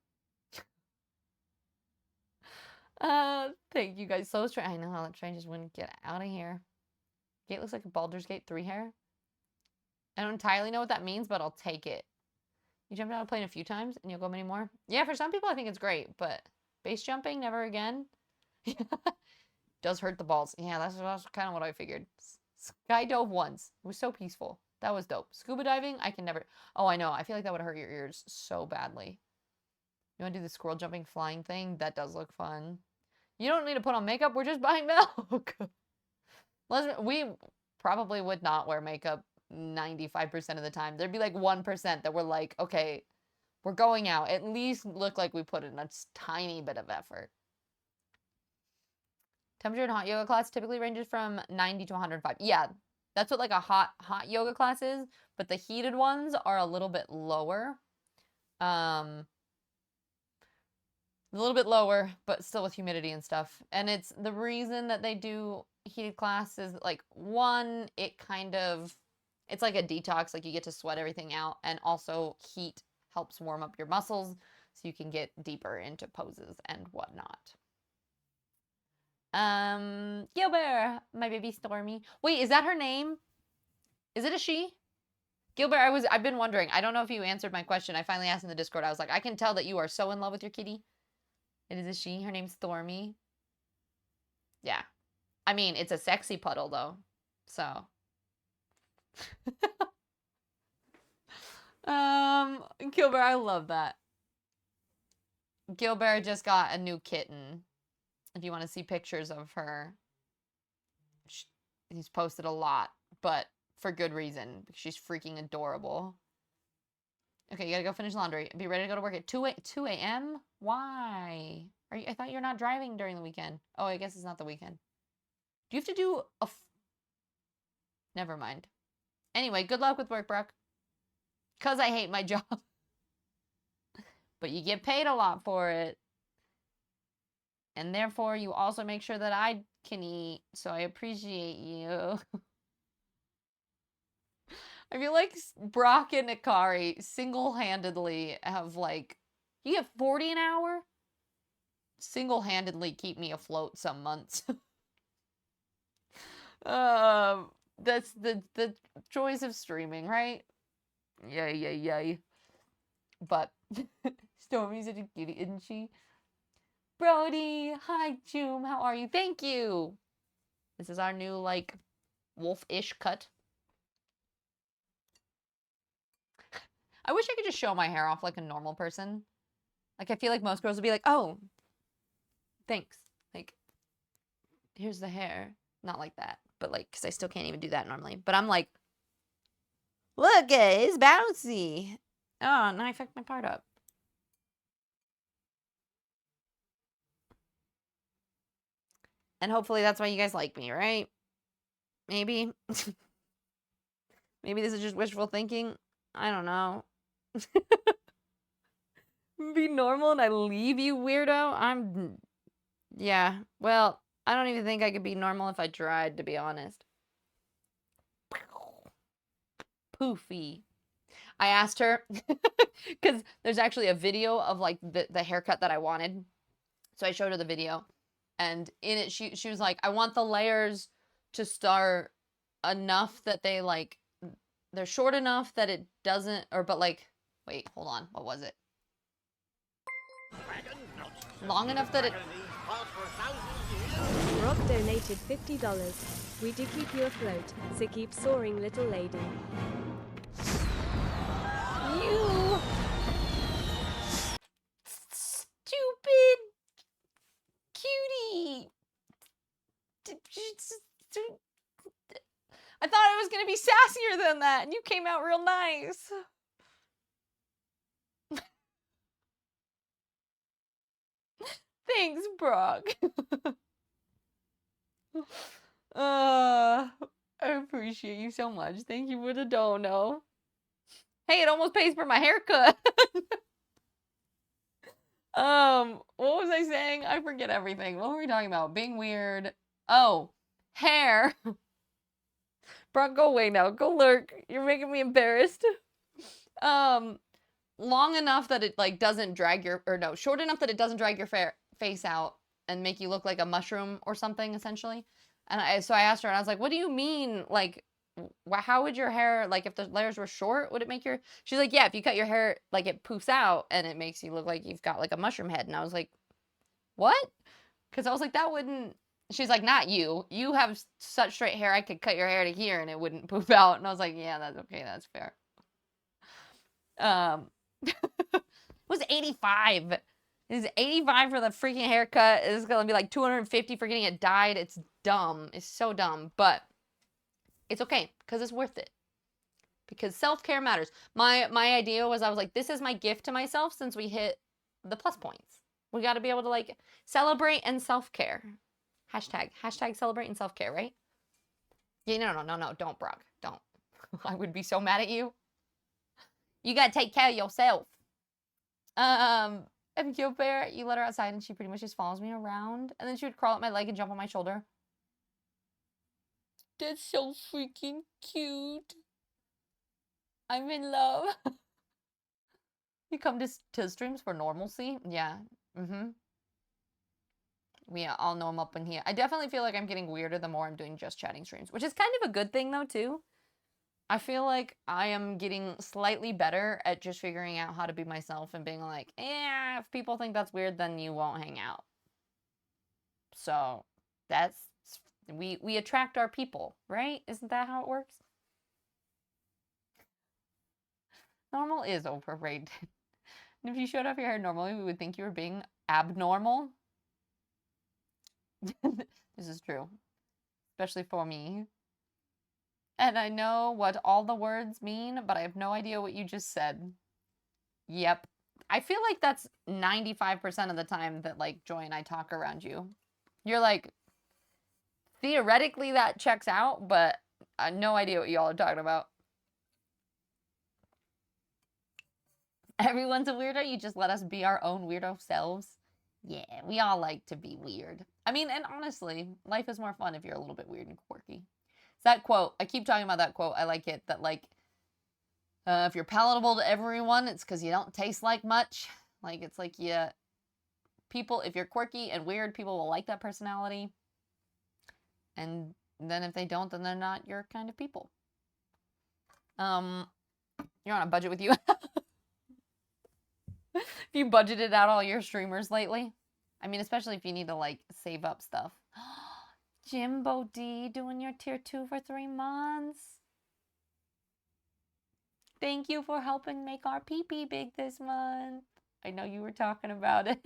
Thank you guys. So strange. I know, that train just wouldn't get out of here. Gate looks like a Baldur's Gate 3 hair. I don't entirely know what that means, but I'll take it. You jumped out of a plane a few times and you'll go many more? Yeah, for some people I think it's great, but base jumping, never again. Does hurt the balls. Yeah, that's kind of what I figured. Skydove once. It was so peaceful. That was dope. Scuba diving, I can never... Oh, I know. I feel like that would hurt your ears so badly. You want to do the squirrel jumping flying thing? That does look fun. You don't need to put on makeup. We're just buying milk. We probably would not wear makeup 95% of the time. There'd be like 1% that we're like, okay, we're going out. At least look like we put in a tiny bit of effort. Temperature in hot yoga class typically ranges from 90 to 105. Yeah, that's what like a hot yoga class is, but the heated ones are a little bit lower. A little bit lower, but still with humidity and stuff. And it's the reason that they do heated classes, like, one, it's like a detox, like you get to sweat everything out, and also heat helps warm up your muscles so you can get deeper into poses and whatnot. Gilbert, my baby Stormy. Wait, is that her name? Is it a she? Gilbert, I've been wondering. I don't know if you answered my question. I finally asked in the Discord. I was like, I can tell that you are so in love with your kitty. It is a she. Her name's Stormy. Yeah. I mean, it's a sexy puddle, though. So. Gilbert, I love that. Gilbert just got a new kitten. If you want to see pictures of her, he's posted a lot, but for good reason. She's freaking adorable. Okay, you gotta go finish laundry. Be ready to go to work at 2 a.m.? Why? I thought you're not driving during the weekend. Oh, I guess it's not the weekend. Do you have to do a... Never mind. Anyway, good luck with work, Brooke. Because I hate my job. But you get paid a lot for it. And therefore, you also make sure that I can eat. So I appreciate you. I feel like Brock and Ikari single-handedly have, like... You get 40 an hour? Single-handedly keep me afloat some months. That's the joys of streaming, right? Yay. But Stormy's such a cutie, isn't she? Brody, hi, Joom, how are you? Thank you. This is our new, like, wolf-ish cut. I wish I could just show my hair off like a normal person. Like, I feel like most girls would be like, oh, thanks. Like, here's the hair. Not like that. But, like, because I still can't even do that normally. But I'm like, look, it's bouncy. Oh, now I fucked my part up. And hopefully that's why you guys like me, right? Maybe. Maybe this is just wishful thinking. I don't know. Be normal and I leave you, weirdo? Yeah, well, I don't even think I could be normal if I tried, to be honest. Poofy. I asked her, because there's actually a video of, like, the haircut that I wanted. So I showed her the video. And in it, she was like, I want the layers to start enough that they, like, they're short enough that it doesn't, but, like, wait, hold on. What was it? Long enough that it... Rock donated $50. We do keep you afloat, so keep soaring, little lady. to be sassier than that, and you came out real nice. Thanks, Brock. I appreciate you so much. Thank you for the dono. Hey, it almost pays for my haircut. What was I saying? I forget everything. What were we talking about? Being weird. Oh, hair. Brock, go away now. Go lurk. You're making me embarrassed. Long enough that it like doesn't drag your, or no, short enough that it doesn't drag your face out and make you look like a mushroom or something, essentially. And so I asked her, and I was like, what do you mean? Like, how would your hair, like, if the layers were short, would it make your, she's like, yeah, if you cut your hair, like, it poofs out, and it makes you look like you've got, like, a mushroom head. And I was like, what? Because I was like, that wouldn't, she's like, not you. You have such straight hair, I could cut your hair to here, and it wouldn't poof out. And I was like, yeah, that's okay, that's fair. It was 85. It's 85 for the freaking haircut. It's gonna be like 250 for getting it dyed. It's dumb. It's so dumb. But it's okay, because it's worth it. Because self-care matters. My idea was, I was like, this is my gift to myself since we hit the plus points. We got to be able to, like, celebrate and self-care. Hashtag celebrate and self-care, right? Yeah, no, don't, Brock. Don't. I would be so mad at you. You got to take care of yourself. And Kyo Bear, you let her outside and she pretty much just follows me around. And then she would crawl up my leg and jump on my shoulder. That's so freaking cute. I'm in love. You come to streams for normalcy? Yeah. We all know I'm up in here. I definitely feel like I'm getting weirder the more I'm doing just chatting streams, which is kind of a good thing though too. I feel like I am getting slightly better at just figuring out how to be myself and being like, eh, if people think that's weird, then you won't hang out. So that's, we attract our people, right? Isn't that how it works? Normal is overrated. And if you showed off your hair normally, we would think you were being abnormal. This is true. Especially for me. And I know what all the words mean, but I have no idea what you just said. Yep. I feel like that's 95% of the time that, like, Joy and I talk around you. You're like, theoretically that checks out, but I have no idea what y'all are talking about. Everyone's a weirdo. You just let us be our own weirdo selves. Yeah, we all like to be weird. I mean, and honestly, life is more fun if you're a little bit weird and quirky. That quote, I keep talking about that quote. I like it, that, like, if you're palatable to everyone, it's because you don't taste like much. Like, it's like, yeah, people, if you're quirky and weird, people will like that personality. And then if they don't, then they're not your kind of people. You're on a budget with you. Have you budgeted out all your streamers lately? I mean, especially if you need to, like, save up stuff. Jimbo D doing your tier 2 for 3 months. Thank you for helping make our pee-pee big this month. I know you were talking about it.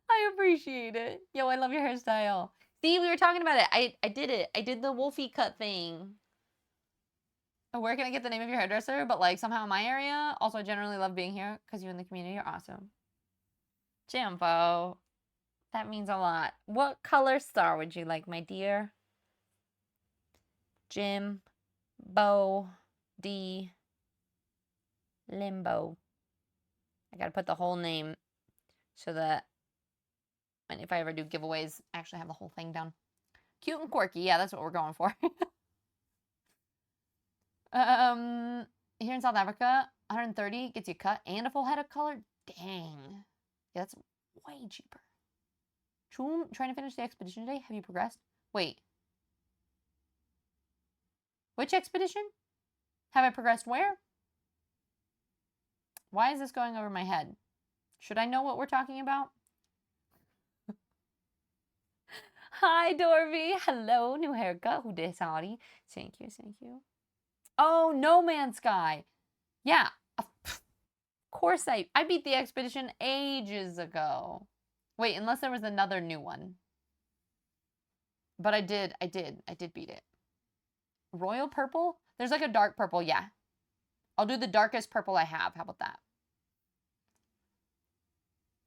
I appreciate it. Yo, I love your hairstyle. See, we were talking about it. I did it. I did the Wolfie cut thing. Where can I get the name of your hairdresser? But, like, somehow in my area. Also, I generally love being here because you and the community are awesome. Jimbo. That means a lot. What color star would you like, my dear? Jim. Bo. D. Limbo. I gotta put the whole name so that when if I ever do giveaways, I actually have the whole thing down. Cute and quirky. Yeah, that's what we're going for. Here in South Africa, 130 gets you cut and a full head of color. Dang. Yeah, that's way cheaper. Trying to finish the expedition today? Have you progressed? Wait. Which expedition? Have I progressed where? Why is this going over my head? Should I know what we're talking about? Hi, Dorby. Hello, new haircut. Who dis, Audie? Thank you, thank you. Oh, No Man's Sky. Yeah, of course I beat the expedition ages ago. Wait, unless there was another new one. But I did beat it. Royal purple? There's like a dark purple, yeah. I'll do the darkest purple I have. How about that?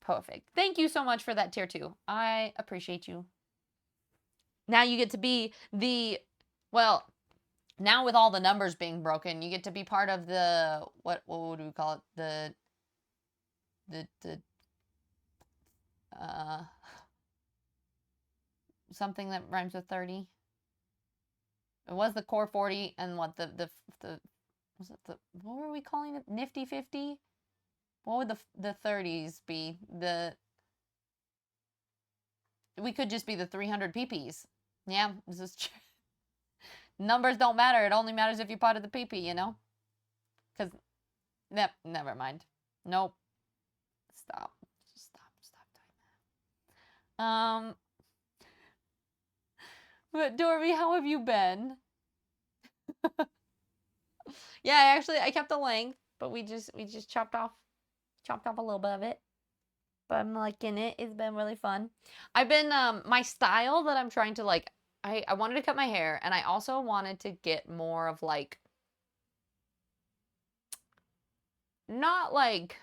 Perfect. Thank you so much for that tier 2. I appreciate you. Now you get to be the, well, now with all the numbers being broken, you get to be part of the, what would we call it? Something that rhymes with 30. It was the core 40 and what was it what were we calling it? Nifty 50? What would the 30s be? We could just be the 300 PPs. Yeah, this is true. Numbers don't matter. It only matters if you're part of the PP, you know? Because, never mind. Nope. Stop. Just stop doing that. But Dorby, how have you been? Yeah, actually, I kept the length, but we just chopped off a little bit of it. But I'm liking it. It's been really fun. I've been, my style that I'm trying to, like, I wanted to cut my hair, and I also wanted to get more of, like, not, like,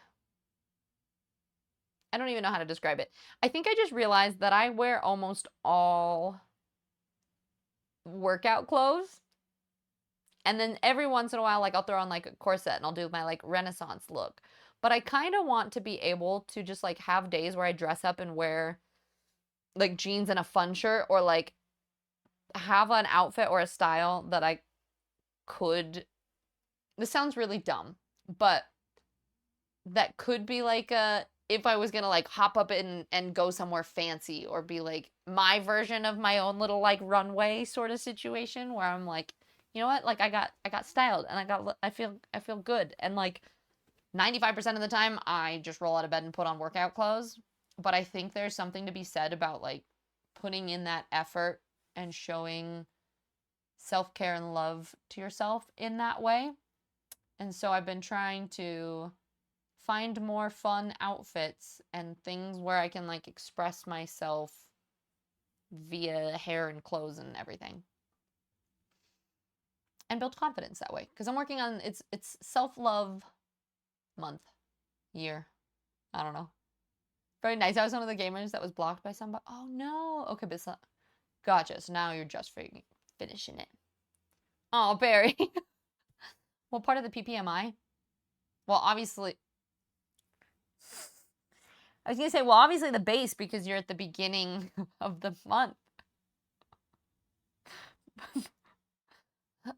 I don't even know how to describe it. I think I just realized that I wear almost all workout clothes. And then every once in a while, like, I'll throw on, like, a corset, and I'll do my, like, Renaissance look. But I kind of want to be able to just, like, have days where I dress up and wear, like, jeans and a fun shirt, or, like, have an outfit or a style that I could, this sounds really dumb, but that could be, like, if I was gonna, like, hop up and go somewhere fancy, or be, like, my version of my own little, like, runway sort of situation, where I'm like, you know what, like, I got styled, and I feel good, and, like, 95% of the time I just roll out of bed and put on workout clothes. But I think there's something to be said about, like, putting in that effort and showing self-care and love to yourself in that way. And so I've been trying to find more fun outfits and things where I can, like, express myself via hair and clothes and everything, and build confidence that way, because I'm working on, it's self-love month, year, I don't know. Very nice. I was one of the gamers that was blocked by somebody. Oh no. Okay, but it's not. Gotcha. So now you're just finishing it. Oh, Barry. What part of the PPMI? Well, obviously. I was gonna say, well, obviously the base, because you're at the beginning of the month.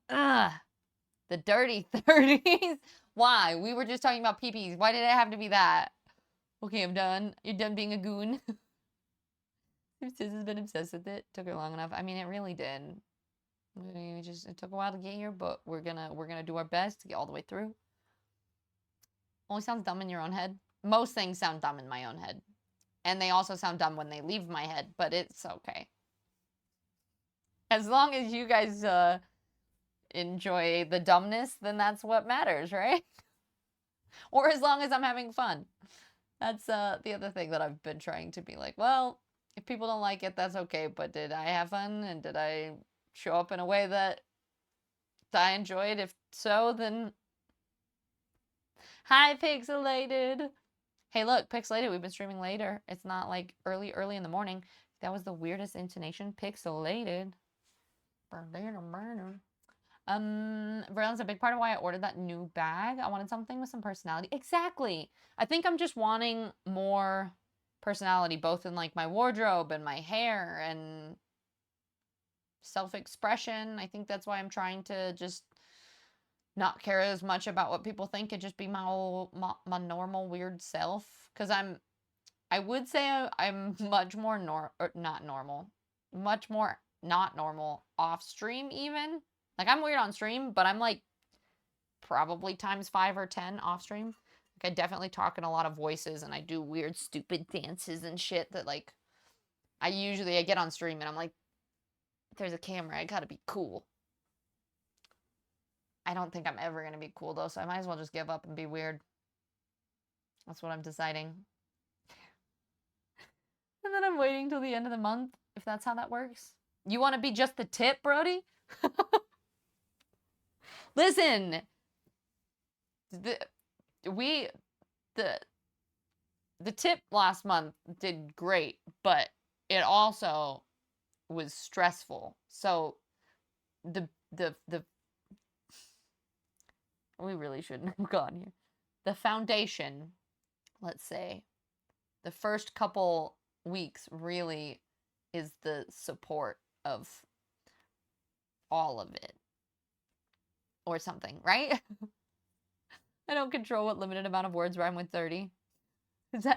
Ugh. The dirty 30s. Why? We were just talking about PPs. Why did it have to be that? Okay, I'm done. You're done being a goon. Sis has been obsessed with it. Took her long enough. I mean, it really did. It took a while to get here, but we're gonna do our best to get all the way through. Only sounds dumb in your own head. Most things sound dumb in my own head, and they also sound dumb when they leave my head. But it's okay. As long as you guys enjoy the dumbness, then that's what matters, right? Or as long as I'm having fun. That's the other thing that I've been trying to be like, well, if people don't like it, that's okay, but did I have fun, and did I show up in a way that I enjoyed? If so, then hi, Pixelated. Hey, look, Pixelated, we've been streaming later. It's not like early in the morning. That was the weirdest intonation. Pixelated. Veron's a big part of why I ordered that new bag. I wanted something with some personality. Exactly. I think I'm just wanting more personality, both in, like, my wardrobe and my hair and self-expression. I think that's why I'm trying to just not care as much about what people think and just be my normal weird self. Because I would say I'm much more not normal. Much more not normal off stream even. Like, I'm weird on stream, but I'm, like, probably times 5 or 10 off stream. Like, I definitely talk in a lot of voices, and I do weird, stupid dances and shit that, like, I get on stream, and I'm like, there's a camera, I gotta be cool. I don't think I'm ever gonna be cool, though, so I might as well just give up and be weird. That's what I'm deciding. And then I'm waiting till the end of the month, if that's how that works. You want to be just the tip, Brody? Listen, the tip last month did great, but it also was stressful. So the we really shouldn't have gone here. The foundation, let's say, the first couple weeks really is the support of all of it. Or something, right? I don't control what limited amount of words rhyme with 30. Is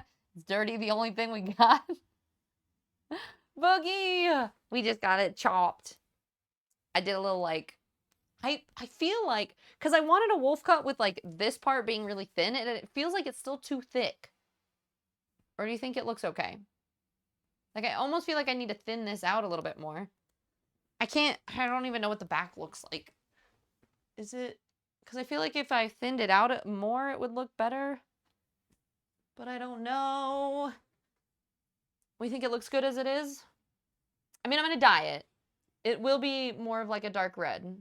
dirty the only thing we got? Boogie! We just got it chopped. I did a little like, I feel like, because I wanted a wolf cut with like this part being really thin, and it feels like it's still too thick. Or do you think it looks okay? Like, I almost feel like I need to thin this out a little bit more. I don't even know what the back looks like. Is it, because I feel like if I thinned it out more, it would look better. But I don't know. We think it looks good as it is? I mean, I'm going to dye it. It will be more of like a dark red.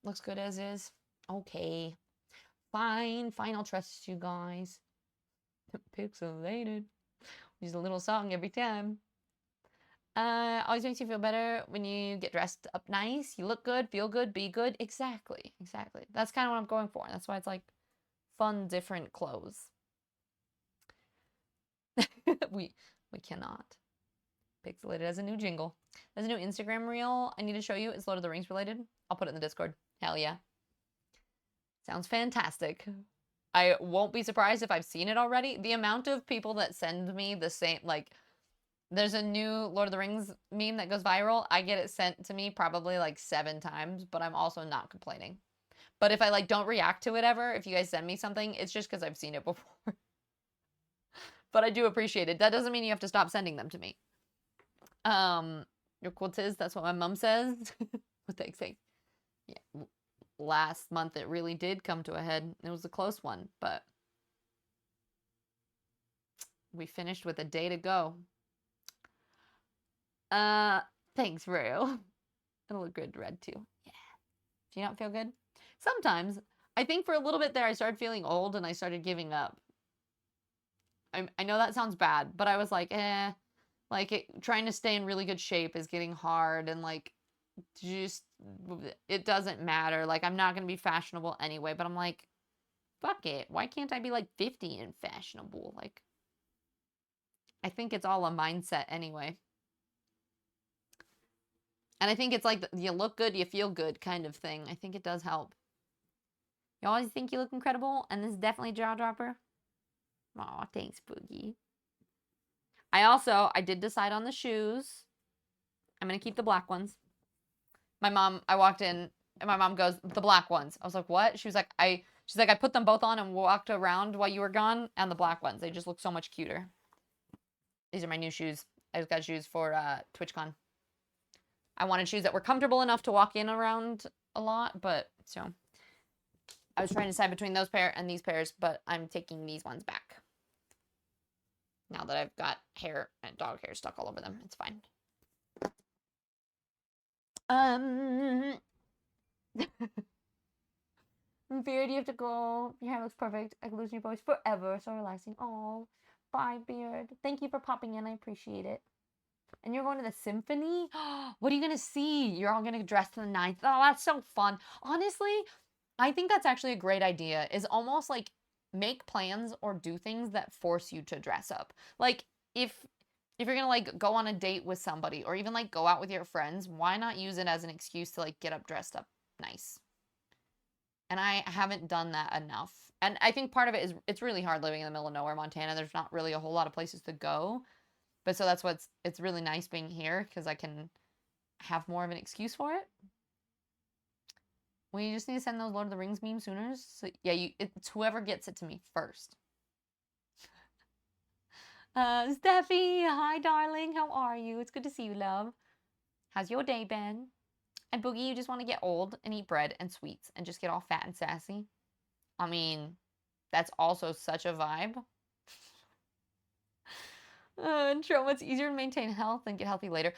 Looks good as is. Okay. Fine. Fine, I'll trust you guys. Pixelated. Use a little song every time. Always makes you feel better when you get dressed up nice. You look good, feel good, be good. Exactly. Exactly. That's kind of what I'm going for. That's why it's like fun, different clothes. we cannot. Pixelated as a new jingle. There's a new Instagram reel I need to show you. It's Lord of the Rings related. I'll put it in the Discord. Hell yeah. Sounds fantastic. I won't be surprised if I've seen it already. The amount of people that send me the same, like, there's a new Lord of the Rings meme that goes viral. I get it sent to me probably like 7 times, but I'm also not complaining. But if I like don't react to it ever, if you guys send me something, it's just because I've seen it before. But I do appreciate it. That doesn't mean you have to stop sending them to me. You're cool, Tiz. That's what my mom says. What they say. Yeah. Last month it really did come to a head. It was a close one, but we finished with a day to go. Thanks, Rue. It'll look good red too. Yeah. Do you not feel good? Sometimes. I think for a little bit there I started feeling old and I started giving up. I know that sounds bad, but I was like, trying to stay in really good shape is getting hard, and like, just, it doesn't matter. Like, I'm not gonna be fashionable anyway, but I'm like, fuck it. Why can't I be like 50 and fashionable? Like, I think it's all a mindset anyway. And I think it's like, you look good, you feel good kind of thing. I think it does help. You always think you look incredible, and this is definitely a jaw dropper. Aw, thanks, Boogie. I did decide on the shoes. I'm going to keep the black ones. I walked in, and my mom goes, the black ones. I was like, what? She's like, I put them both on and walked around while you were gone, and the black ones. They just look so much cuter. These are my new shoes. I just got shoes for TwitchCon. I wanted shoes that were comfortable enough to walk in around a lot, but so I was trying to decide between those pair and these pairs, but I'm taking these ones back. Now that I've got hair and dog hair stuck all over them, it's fine. Beard, you have to go. Your hair looks perfect. I could lose your voice forever. So relaxing. Oh, bye, Beard. Thank you for popping in. I appreciate it. And you're going to the symphony? What are you going to see? You're all going to dress to the 9th. Oh, that's so fun. Honestly, I think that's actually a great idea, is almost like make plans or do things that force you to dress up. Like, if you're going to like go on a date with somebody or even like go out with your friends, why not use it as an excuse to like get up dressed up nice? And I haven't done that enough. And I think part of it is it's really hard living in the middle of nowhere, Montana. There's not really a whole lot of places to go. But so that's it's really nice being here because I can have more of an excuse for it. We just need to send those Lord of the Rings memes sooner. So yeah, it's whoever gets it to me first. Steffi, hi darling, how are you? It's good to see you, love. How's your day been? And Boogie, you just want to get old and eat bread and sweets and just get all fat and sassy? I mean, that's also such a vibe. And Trauma, it's easier to maintain health and get healthy later.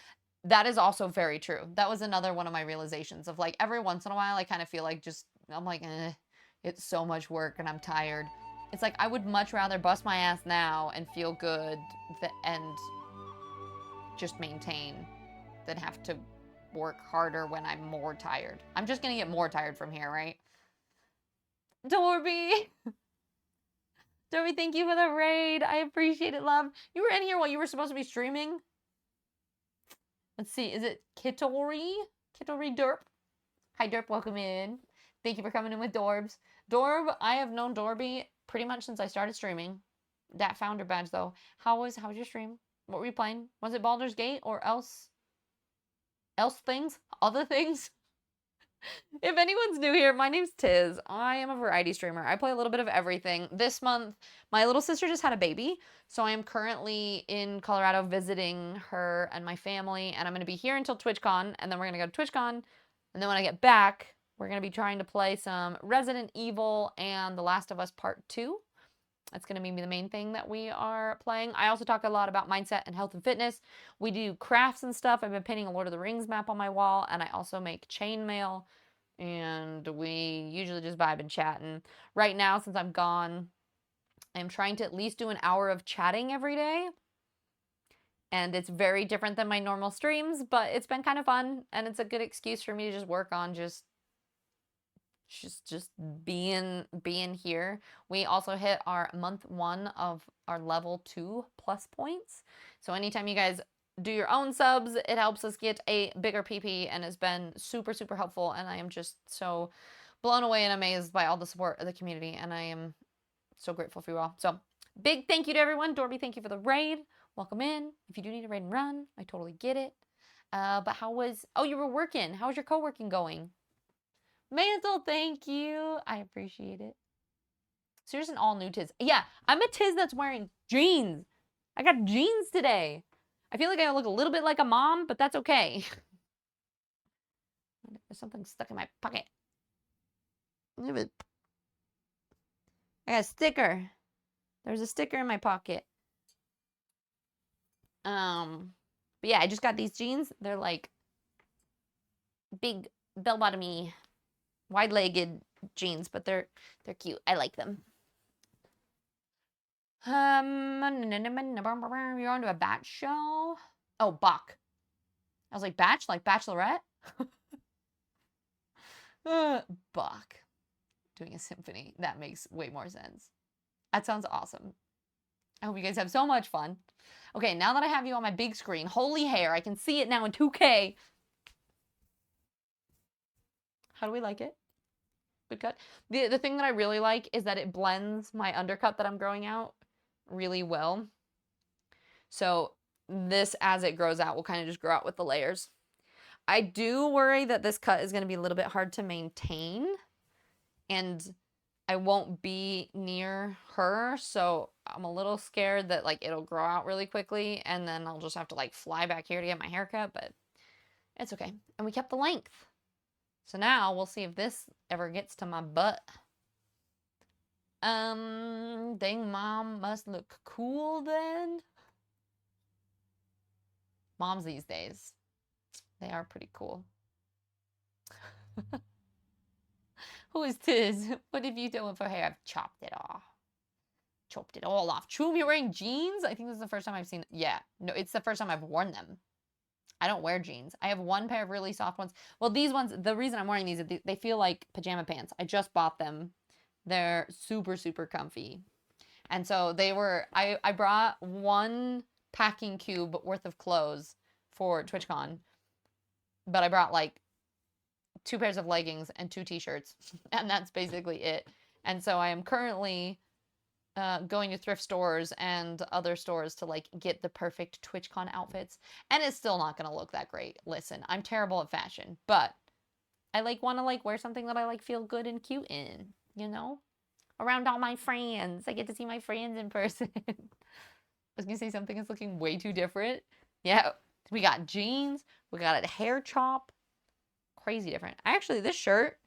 That is also very true. That was another one of my realizations of like every once in a while I kind of feel like just I'm like it's so much work and I'm tired. It's like I would much rather bust my ass now and feel good and just maintain than have to work harder when I'm more tired. I'm just gonna get more tired from here, right? Dorby! Dorby, thank you for the raid. I appreciate it, love. You were in here while you were supposed to be streaming? Let's see, is it Kittori? Kittori Derp? Hi Derp, welcome in. Thank you for coming in with Dorbs. Dorb, I have known Dorby pretty much since I started streaming. That founder badge though. How was your stream? What were you playing? Was it Baldur's Gate or else things? Other things? If anyone's new here, my name's Tiz. I am a variety streamer. I play a little bit of everything. This month, my little sister just had a baby, so I am currently in Colorado visiting her and my family, and I'm going to be here until TwitchCon, and then we're going to go to TwitchCon, and then when I get back, we're going to be trying to play some Resident Evil and The Last of Us Part 2. That's going to be the main thing that we are playing. I also talk a lot about mindset and health and fitness. We do crafts and stuff. I've been painting a Lord of the Rings map on my wall, and I also make chainmail, and we usually just vibe and chat. And right now, since I'm gone, I'm trying to at least do an hour of chatting every day. And it's very different than my normal streams, but it's been kind of fun, and it's a good excuse for me to just work on just being here. We also hit our month 1 of our level 2 plus points. So anytime you guys do your own subs, it helps us get a bigger PP and has been super, super helpful. And I am just so blown away and amazed by all the support of the community. And I am so grateful for you all. So big thank you to everyone. Dorby, thank you for the raid. Welcome in. If you do need a raid and run, I totally get it. But you were working. How was your co-working going? Mantle, thank you. I appreciate it. So here's an all new Tiz. Yeah, I'm a Tiz that's wearing jeans. I got jeans today. I feel like I look a little bit like a mom, but that's okay. There's something stuck in my pocket. I got a sticker. There's a sticker in my pocket. But yeah, I just got these jeans. They're like big bell-bottomy, wide-legged jeans, but they're cute. I like them. You're on to a batch show? Oh, Bach. I was like, batch? Like bachelorette? Bach. Doing a symphony. That makes way more sense. That sounds awesome. I hope you guys have so much fun. Okay, now that I have you on my big screen, holy hair, I can see it now in 2K. How do we like it? Good cut. The thing that I really like is that it blends my undercut that I'm growing out really well. So this, as it grows out, will kind of just grow out with the layers. I do worry that this cut is going to be a little bit hard to maintain, and I won't be near her, so I'm a little scared that like it'll grow out really quickly, and then I'll just have to like fly back here to get my haircut, but it's okay. And we kept the length. So now we'll see if this ever gets to my butt. Dang, mom must look cool then. Moms these days, they are pretty cool. Who is Tiz? What have you done with her hair? I've chopped it off. Chopped it all off. True, you're wearing jeans? I think this is the first time I've seen. Yeah, no, it's the first time I've worn them. I don't wear jeans. I have one pair of really soft ones. Well, these ones, the reason I'm wearing these is they feel like pajama pants. I just bought them. They're super, super comfy. And so they were, I brought one packing cube worth of clothes for TwitchCon, but I brought like 2 pairs of leggings and 2 t-shirts, and that's basically it. And so I am currently going to thrift stores and other stores to like get the perfect TwitchCon outfits, and it's still not gonna look that great. Listen, I'm terrible at fashion, but I like want to like wear something that I like feel good and cute in, you know, around all my friends. I get to see my friends in person. I was gonna say something is looking way too different. Yeah, we got jeans, we got a hair chop, crazy different. Actually, this shirt,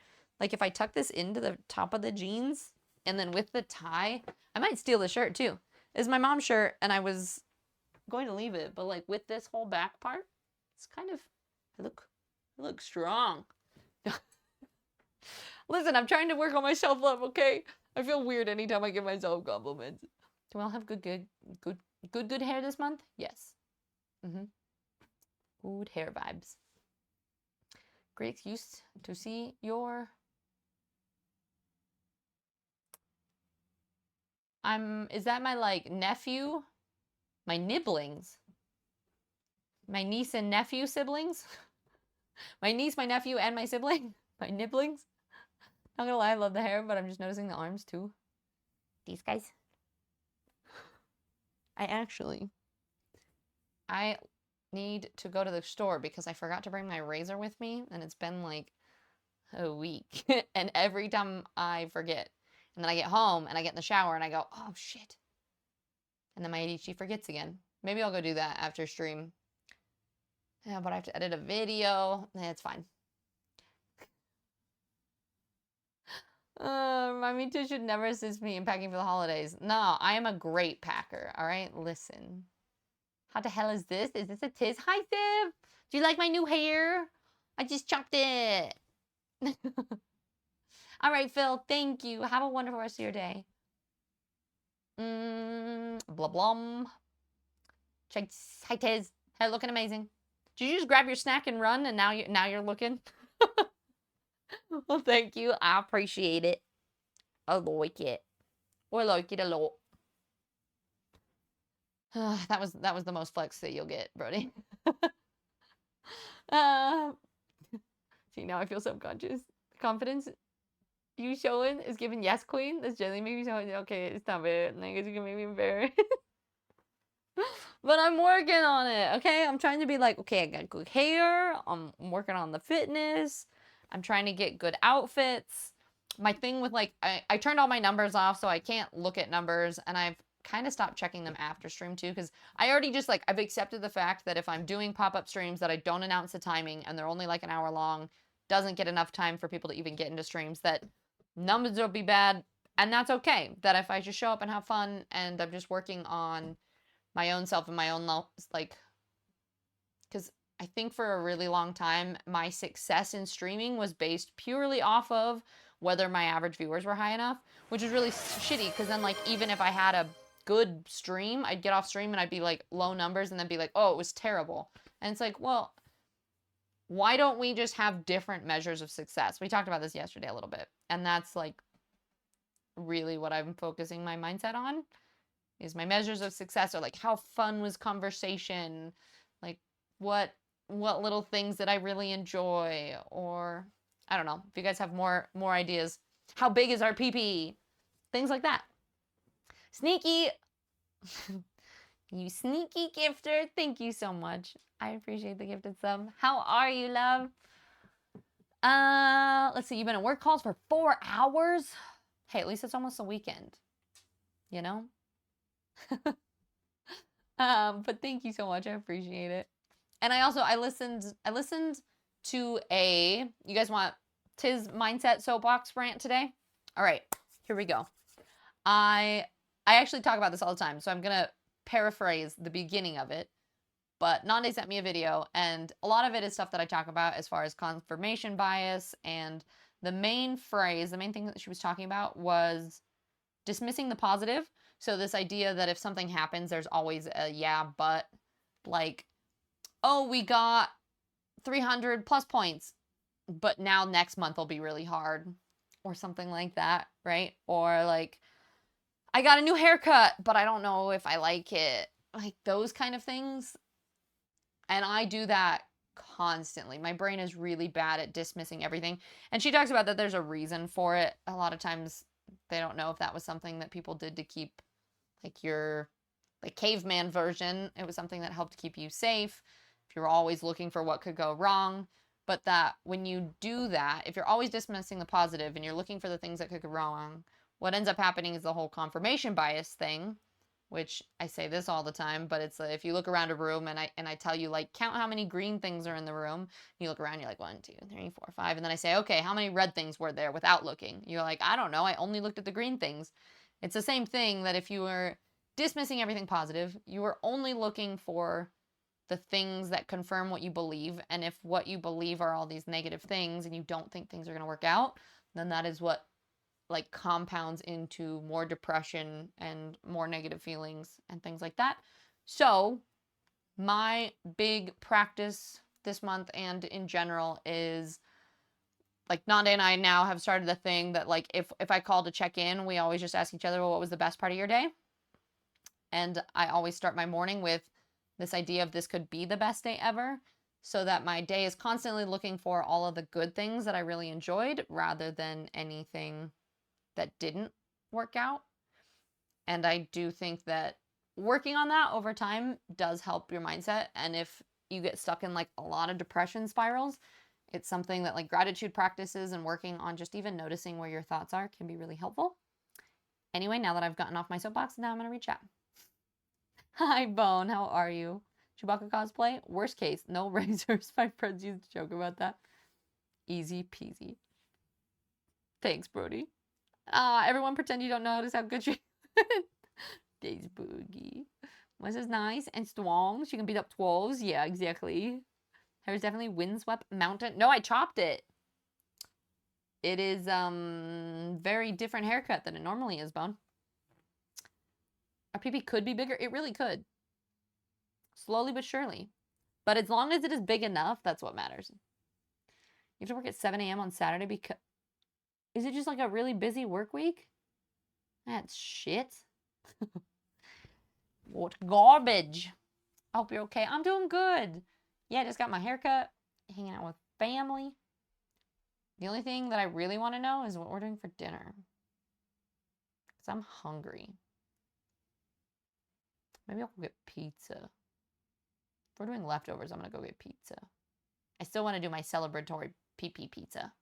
like if I tuck this into the top of the jeans and then with the tie, I might steal the shirt too. This is my mom's shirt, and I was going to leave it, but like with this whole back part, It's kind of, I look strong. Listen, I'm trying to work on my self-love, okay? I feel weird anytime I give myself compliments. Do I all have good hair this month? Yes. Good hair vibes. Great excuse to see your... is that my, like, nephew? My nibblings? My niece and nephew siblings? My niece, my nephew, and my sibling? My nibblings? Not gonna lie, I love the hair, but I'm just noticing the arms, too. These guys. I need to go to the store because I forgot to bring my razor with me, and it's been, like, a week. And every time I forget, and then I get home, and I get in the shower, and I go, oh, shit. And then my ADHD forgets again. Maybe I'll go do that after stream. Yeah, but I have to edit a video. It's fine. My Mita should never assist me in packing for the holidays. No, I am a great packer, alright? Listen. How the hell is this? Is this a Tiz? Hi, Siv! Do you like my new hair? I just chopped it. Alright, Phil, thank you. Have a wonderful rest of your day. Blah blum. Hi, Tiz. Hey, looking amazing. Did you just grab your snack and run, and now you're looking? Well, thank you. I appreciate it. I like it. I like it a lot. That was the most flex that you'll get, Brody. See, now I feel subconscious. Confidence you showing is giving yes, queen. That's generally maybe showing. Okay, stop it. I guess you can make me embarrassed. But I'm working on it, okay? I'm trying to be like, okay, I got good hair. I'm working on the fitness. I'm trying to get good outfits. My thing with, like, I turned all my numbers off, so I can't look at numbers, and I've kind of stopped checking them after stream, too, because I already just, like, I've accepted the fact that if I'm doing pop-up streams that I don't announce the timing, and they're only, like, an hour long, doesn't get enough time for people to even get into streams, that numbers will be bad, and that's okay. That if I just show up and have fun, and I'm just working on my own self and my own, like, because I think for a really long time, my success in streaming was based purely off of whether my average viewers were high enough, which is really shitty, because then, like, even if I had a good stream, I'd get off stream and I'd be, like, low numbers, and then be like, oh, it was terrible. And it's like, well, why don't we just have different measures of success? We talked about this yesterday a little bit, and that's, like, really what I'm focusing my mindset on. Is my measures of success are, like, how fun was conversation, like, what little things that I really enjoy, or I don't know, if you guys have more ideas, how big is our PP, things like that. Sneaky. You sneaky gifter, thank you so much. I appreciate the gifted sub. How are you, love? Let's see, you've been at work calls for 4 hours. Hey, at least it's almost a weekend, you know? But thank you so much. I appreciate it. And I listened to you guys want Tiz mindset soapbox rant today? All right, here we go. I actually talk about this all the time, so I'm gonna paraphrase the beginning of it. But Nande sent me a video, and a lot of it is stuff that I talk about as far as confirmation bias, and the main thing that she was talking about was dismissing the positive. So this idea that if something happens, there's always a yeah, but, like, oh, we got 300 plus points, but now next month will be really hard, or something like that, right? Or, like, I got a new haircut, but I don't know if I like it. Like, those kind of things. And I do that constantly. My brain is really bad at dismissing everything. And she talks about that there's a reason for it. A lot of times they don't know if that was something that people did to keep, like, your, like, caveman version. It was something that helped keep you safe if you're always looking for what could go wrong. But that when you do that, if you're always dismissing the positive and you're looking for the things that could go wrong, what ends up happening is the whole confirmation bias thing, which I say this all the time, but it's if you look around a room and I tell you, like, count how many green things are in the room. You look around, you're like 1, 2, 3, 4, 5, and then I say, okay, how many red things were there without looking? You're like, I don't know, I only looked at the green things. It's the same thing, that if you were dismissing everything positive, you were only looking for the things that confirm what you believe. And if what you believe are all these negative things and you don't think things are going to work out, then that is what like compounds into more depression and more negative feelings and things like that. So my big practice this month and in general is like Nanda and I now have started the thing that like if I call to check in, we always just ask each other, well, what was the best part of your day? And I always start my morning with this idea of this could be the best day ever, so that my day is constantly looking for all of the good things that I really enjoyed rather than anything that didn't work out. And I do think that working on that over time does help your mindset. And if you get stuck in like a lot of depression spirals, it's something that like gratitude practices and working on just even noticing where your thoughts are can be really helpful. Anyway, now that I've gotten off my soapbox, now I'm going to reach out. Hi, Bone. How are you? Chewbacca cosplay? Worst case, no razors. My friends used to joke about that. Easy peasy. Thanks, Brody. Everyone pretend you don't know how to sound good. Days Boogie. Was this nice and strong? She can beat up 12s. Yeah, exactly. Hair's definitely windswept mountain. No, I chopped it. It is very different haircut than it normally is, Bone. Our PP could be bigger. It really could. Slowly but surely. But as long as it is big enough, that's what matters. You have to work at 7 a.m. on Saturday because... Is it just like a really busy work week? That's shit. What garbage. I hope you're okay. I'm doing good. Yeah, I just got my haircut. Hanging out with family. The only thing that I really want to know is what we're doing for dinner. Because I'm hungry. Maybe I'll go get pizza. If we're doing leftovers, I'm going to go get pizza. I still want to do my celebratory PP pizza.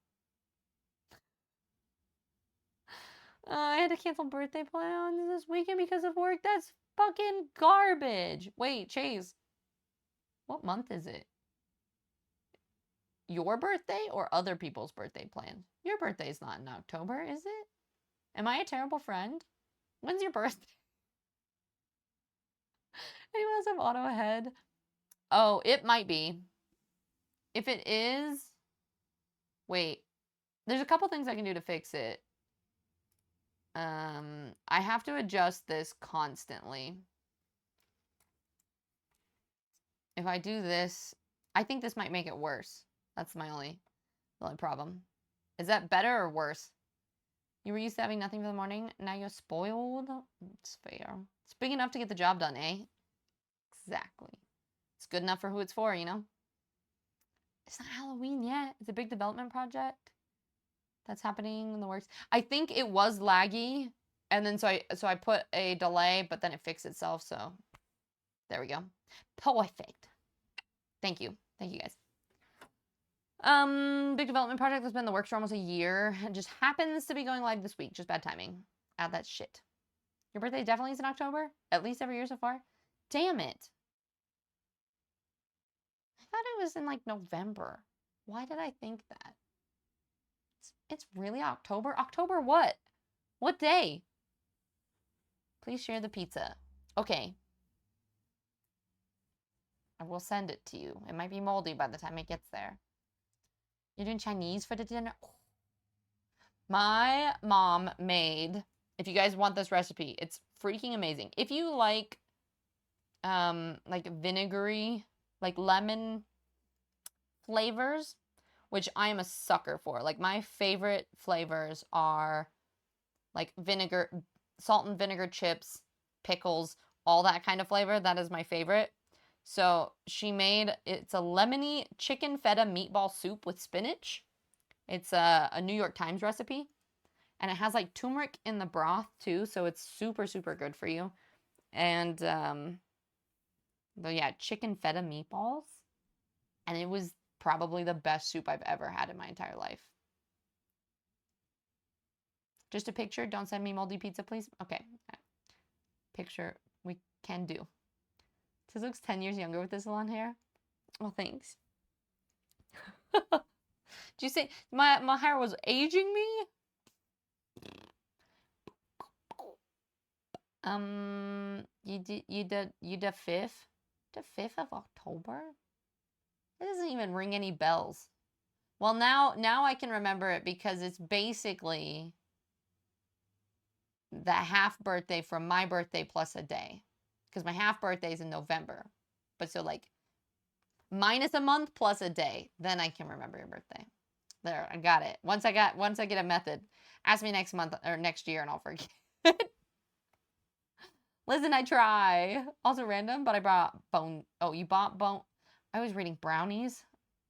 I had to cancel birthday plans this weekend because of work. That's fucking garbage. Wait, Chase. What month is it? Your birthday or other people's birthday plans? Your birthday's not in October, is it? Am I a terrible friend? When's your birthday? Anyone else have auto ahead? Oh, it might be. If it is... Wait. There's a couple things I can do to fix it. I have to adjust this constantly. If I do this, I think this might make it worse. That's my only problem. Is that better or worse? You were used to having nothing for the morning. Now you're spoiled. It's fair. It's big enough to get the job done, eh? Exactly. It's good enough for who it's for, you know? It's not Halloween yet. It's a big development project that's happening in the works. I think it was laggy, and then so I put a delay, but then it fixed itself, so there we go. Perfect. Thank you. Thank you, guys. Big development project that's been in the works for almost a year. It just happens to be going live this week. Just bad timing. Add that shit. Your birthday definitely is in October? At least every year so far? Damn it. I thought it was in like November. Why did I think that? It's really October? October what? What day? Please share the pizza. Okay. I will send it to you. It might be moldy by the time it gets there. You're doing Chinese for the dinner? My mom made, if you guys want this recipe, it's freaking amazing. If you like vinegary, like lemon flavors, which I am a sucker for. Like my favorite flavors are like vinegar, salt and vinegar chips, pickles, all that kind of flavor. That is my favorite. So she made, it's a lemony chicken feta meatball soup with spinach. It's a New York Times recipe. And it has like turmeric in the broth too. So it's super, super good for you. And, yeah, chicken feta meatballs. And it was probably the best soup I've ever had in my entire life. Just a picture. Don't send me moldy pizza, please. Okay. Picture we can do. This looks 10 years younger with this long hair. Oh, thanks. Did you say my hair was aging me? You did fifth. The 5th of October? It doesn't even ring any bells. Well, now I can remember it because it's basically the half birthday from my birthday plus a day. Because my half birthday is in November. But so like minus a month plus a day, then I can remember your birthday. There, I got it. Once I get a method, ask me next month or next year and I'll forget. Listen, I try. Also random, but I brought bone. Oh, you bought bone. I was reading brownies.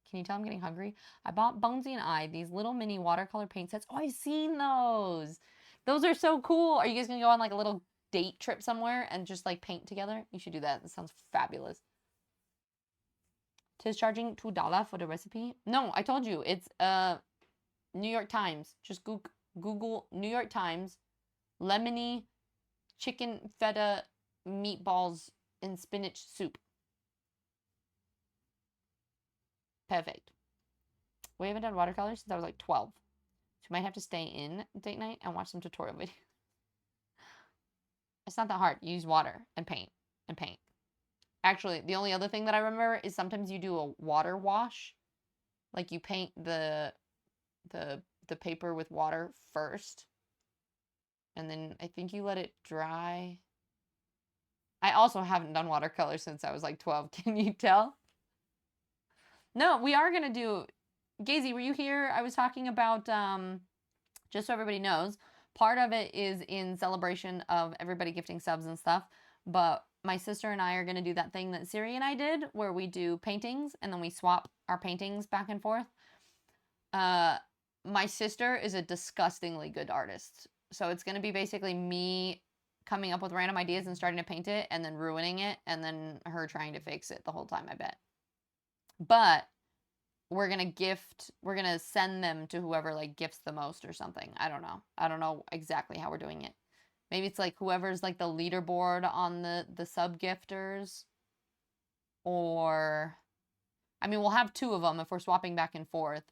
Can you tell I'm getting hungry? I bought Bonesy and I these little mini watercolor paint sets. Oh, I've seen those. Those are so cool. Are you guys gonna go on like a little date trip somewhere and just like paint together? You should do that. That sounds fabulous. Tis charging $2 for the recipe. No, I told you it's New York Times. Just Google New York Times lemony chicken feta meatballs in spinach soup. Perfect. We haven't done watercolors since I was like 12. So we might have to stay in date night and watch some tutorial videos. It's not that hard. You use water and paint and paint. Actually, the only other thing that I remember is sometimes you do a water wash. Like you paint the paper with water first. And then I think you let it dry. I also haven't done watercolor since I was like 12. Can you tell? No, we are going to do... Gazy, were you here? I was talking about, just so everybody knows, part of it is in celebration of everybody gifting subs and stuff. But my sister and I are going to do that thing that Siri and I did, where we do paintings and then we swap our paintings back and forth. My sister is a disgustingly good artist. So it's going to be basically me coming up with random ideas and starting to paint it and then ruining it and then her trying to fix it the whole time, I bet. But we're going to send them to whoever like gifts the most or something. I don't know. I don't know exactly how we're doing it. Maybe it's like whoever's like the leaderboard on the sub gifters. Or, I mean, we'll have 2 of them if we're swapping back and forth.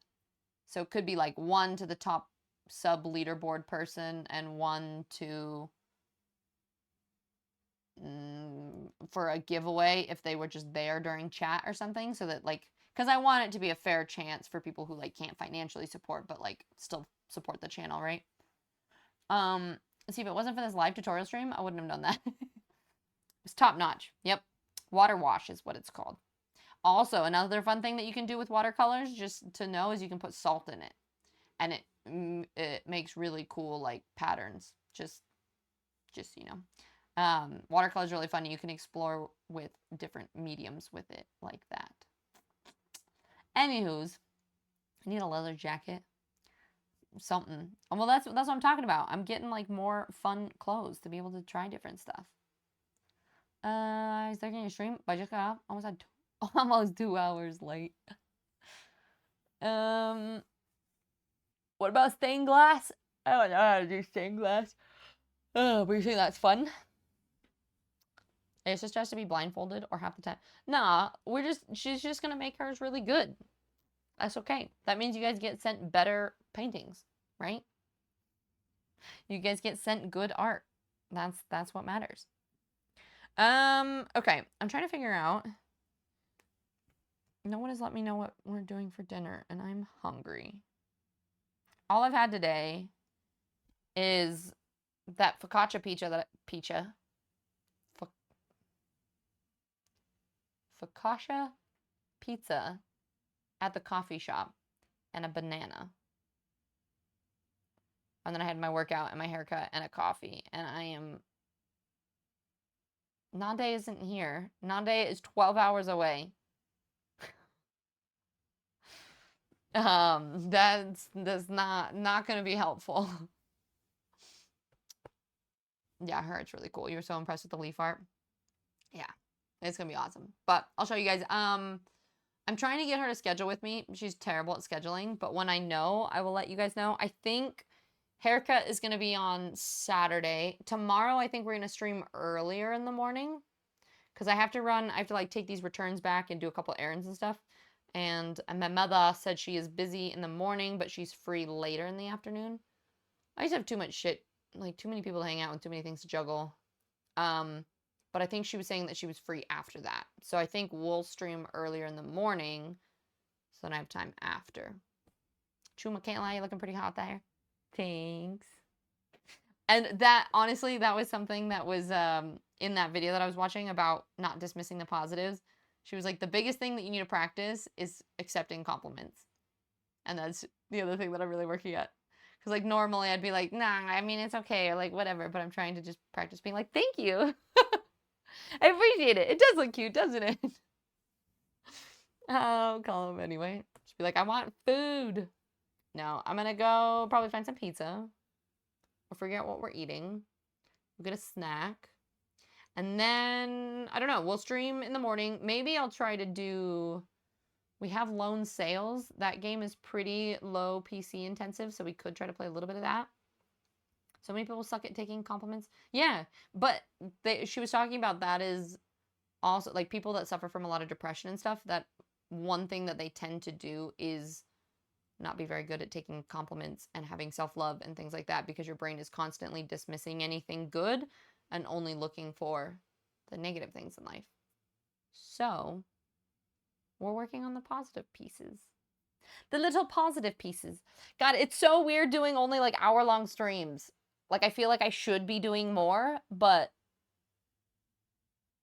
So it could be like 1 to the top sub leaderboard person and 1 to for a giveaway if they were just there during chat or something, so that like, because I want it to be a fair chance for people who like can't financially support but like still support the channel, right? See, if it wasn't for this live tutorial stream, I wouldn't have done that. It's top notch. Yep. Water wash is what it's called. Also, another fun thing that you can do with watercolors, just to know, is you can put salt in it. And it makes really cool, like, patterns. Just you know. Watercolor is really fun. You can explore with different mediums with it, like that. Anywho's, I need a leather jacket. Something. Well, that's what I'm talking about. I'm getting, like, more fun clothes to be able to try different stuff. Is there gonna stream? But I just got up. Almost 2 hours late. What about stained glass? I don't know how to do stained glass. Oh, but you think that's fun? It's just has to be blindfolded or half the time. Nah, she's just gonna make hers really good. That's okay. That means you guys get sent better paintings, right? You guys get sent good art. That's what matters. Okay. I'm trying to figure out. No one has let me know what we're doing for dinner, and I'm hungry. All I've had today is that focaccia focaccia pizza at the coffee shop and a banana. And then I had my workout and my haircut and a coffee, and I am... Nande isn't here. Nande is 12 hours away. That's not gonna be helpful. Yeah, her art's really cool. You were so impressed with the leaf art. Yeah, it's gonna be awesome. But I'll show you guys. I'm trying to get her to schedule with me. She's terrible at scheduling, but when I know, I will let you guys know. I think haircut is gonna be on Saturday. Tomorrow, I think we're gonna stream earlier in the morning because I have to like take these returns back and do a couple errands and stuff. And my mother said she is busy in the morning, but she's free later in the afternoon. I just have too much shit, like too many people to hang out with, too many things to juggle. but I think she was saying that she was free after that. So I think we'll stream earlier in the morning, so then I have time after. Chuma, can't lie, you're looking pretty hot there. Thanks. And that, honestly, that was something that was in that video that I was watching about not dismissing the positives. She was like, the biggest thing that you need to practice is accepting compliments. And that's the other thing that I'm really working at. Because, like, normally I'd be like, nah, I mean, it's okay, or, like, whatever. But I'm trying to just practice being like, thank you. I appreciate it. It does look cute, doesn't it? I'll call him anyway. Just be like, I want food. No, I'm going to go probably find some pizza. We'll figure out what we're eating. We'll get a snack. And then, I don't know, we'll stream in the morning. Maybe I'll try to do... We have Lone Sales. That game is pretty low PC intensive, so we could try to play a little bit of that. So many people suck at taking compliments. Yeah, but she was talking about that is also, like, people that suffer from a lot of depression and stuff, that one thing that they tend to do is not be very good at taking compliments and having self-love and things like that, because your brain is constantly dismissing anything good and only looking for the negative things in life. So... we're working on the positive pieces. The little positive pieces. God, it's so weird doing only like hour-long streams. Like, I feel like I should be doing more, but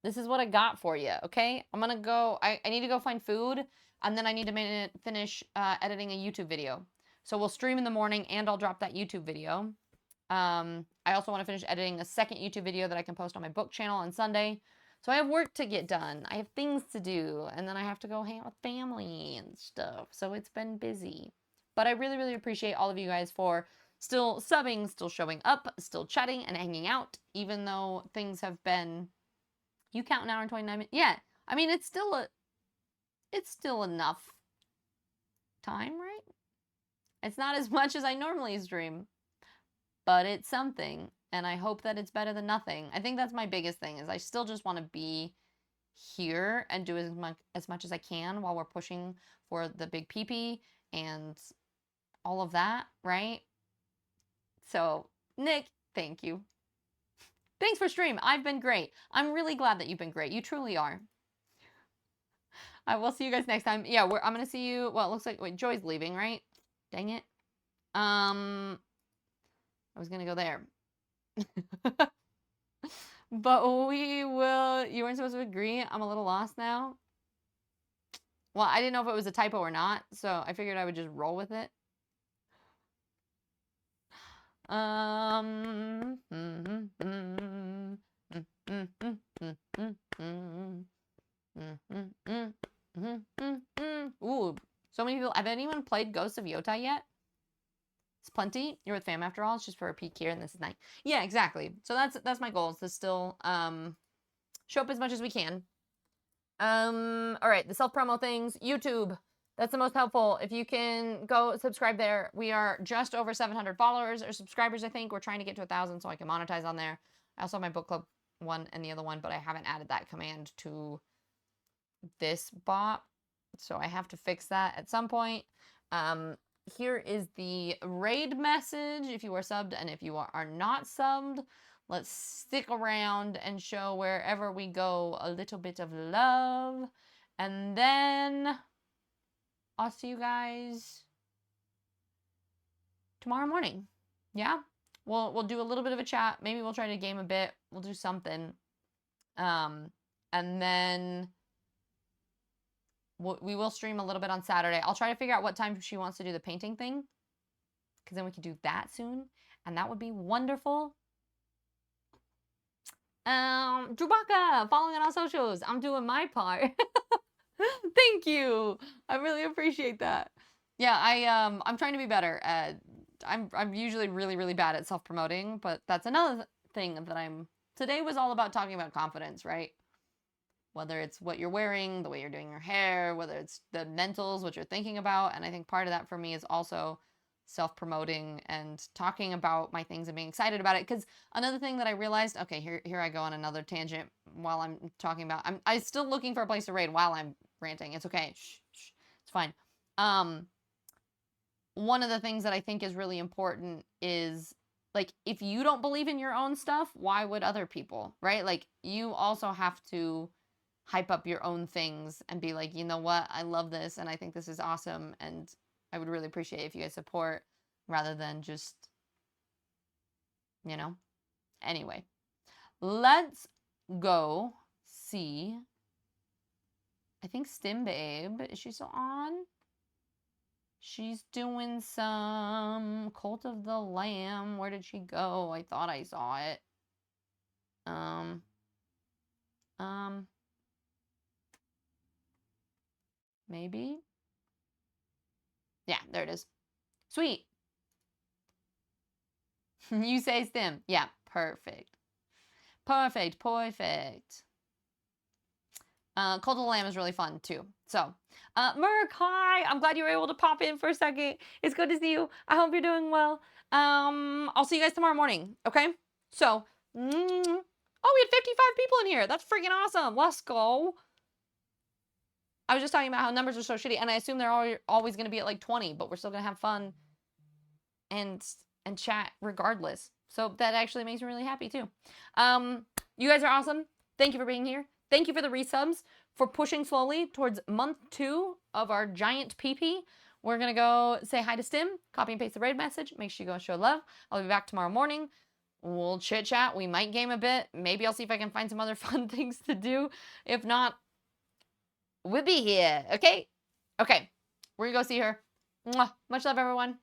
this is what I got for you, okay? I'm gonna go, I need to go find food, and then I need to finish editing a YouTube video. So we'll stream in the morning, and I'll drop that YouTube video. I also want to finish editing a second YouTube video that I can post on my book channel on Sunday. So I have work to get done. I have things to do. And then I have to go hang out with family and stuff. So it's been busy. But I really, really appreciate all of you guys for still subbing, still showing up, still chatting and hanging out. Even though things have been... You count an hour and 29 minutes? Yeah. I mean, it's still enough time, right? It's not as much as I normally stream. But it's something. And I hope that it's better than nothing. I think that's my biggest thing, is I still just want to be here and do as much as I can while we're pushing for the big PP and all of that, right? So, Nick, thank you. Thanks for stream. I've been great. I'm really glad that you've been great. You truly are. I will see you guys next time. Yeah, I'm going to see you. Well, it looks like, wait, Joy's leaving, right? Dang it. I was going to go there. But we will... You weren't supposed to agree? I'm a little lost now. Well, I didn't know if it was a typo or not, so I figured I would just roll with it. Ooh, so many people... Have anyone played Ghosts of Yotai yet? It's plenty. You're with fam after all. It's just for a peek here, and this is night. Yeah, exactly. So that's my goal, is to still show up as much as we can. All right, the self-promo things. YouTube. That's the most helpful. If you can go subscribe there. We are just over 700 followers or subscribers, I think. We're trying to get to 1,000 so I can monetize on there. I also have my book club one and the other one, but I haven't added that command to this bot. So I have to fix that at some point. Here is the raid message if you are subbed, and if you are not subbed, let's stick around and show wherever we go a little bit of love. And then I'll see you guys tomorrow morning. Yeah? We'll do a little bit of a chat. Maybe we'll try to game a bit. We'll do something. And then... we will stream a little bit on Saturday. I'll try to figure out what time she wants to do the painting thing, because then we could do that soon, and that would be wonderful. Chewbacca, following on all socials. I'm doing my part. Thank you. I really appreciate that. Yeah, I'm trying to be better at... I'm usually really, really bad at self-promoting, but that's another thing that Today was all about talking about confidence, right? Whether it's what you're wearing, the way you're doing your hair, whether it's the mentals, what you're thinking about. And I think part of that for me is also self-promoting and talking about my things and being excited about it. Because another thing that I realized, okay, here I go on another tangent while I'm talking about, I'm still looking for a place to raid while I'm ranting. It's okay. Shh, it's fine. One of the things that I think is really important is, like, if you don't believe in your own stuff, why would other people, right? Like, you also have to hype up your own things and be like, you know what, I love this and I think this is awesome and I would really appreciate if you guys support, rather than just, you know. Anyway, let's go see. I think Stim Babe, is she still on? She's doing some Cult of the Lamb. Where did she go? I thought I saw it. Maybe? Yeah, there it is. Sweet. You say Stim. Yeah, perfect. Perfect. Cult of the Lamb is really fun too. So, Merc, hi! I'm glad you were able to pop in for a second. It's good to see you. I hope you're doing well. I'll see you guys tomorrow morning, okay? So, oh, we had 55 people in here. That's freaking awesome. Let's go. I was just talking about how numbers are so shitty, and I assume they're always going to be at like 20, but we're still going to have fun and chat regardless. So that actually makes me really happy too. You guys are awesome. Thank you for being here. Thank you for the resubs, for pushing slowly towards month 2 of our giant PP. We're going to go say hi to Stim, copy and paste the raid message. Make sure you go show love. I'll be back tomorrow morning. We'll chit chat. We might game a bit. Maybe I'll see if I can find some other fun things to do. If not, we'll be here. Okay? Okay. We're going to go see her. Mwah. Much love, everyone.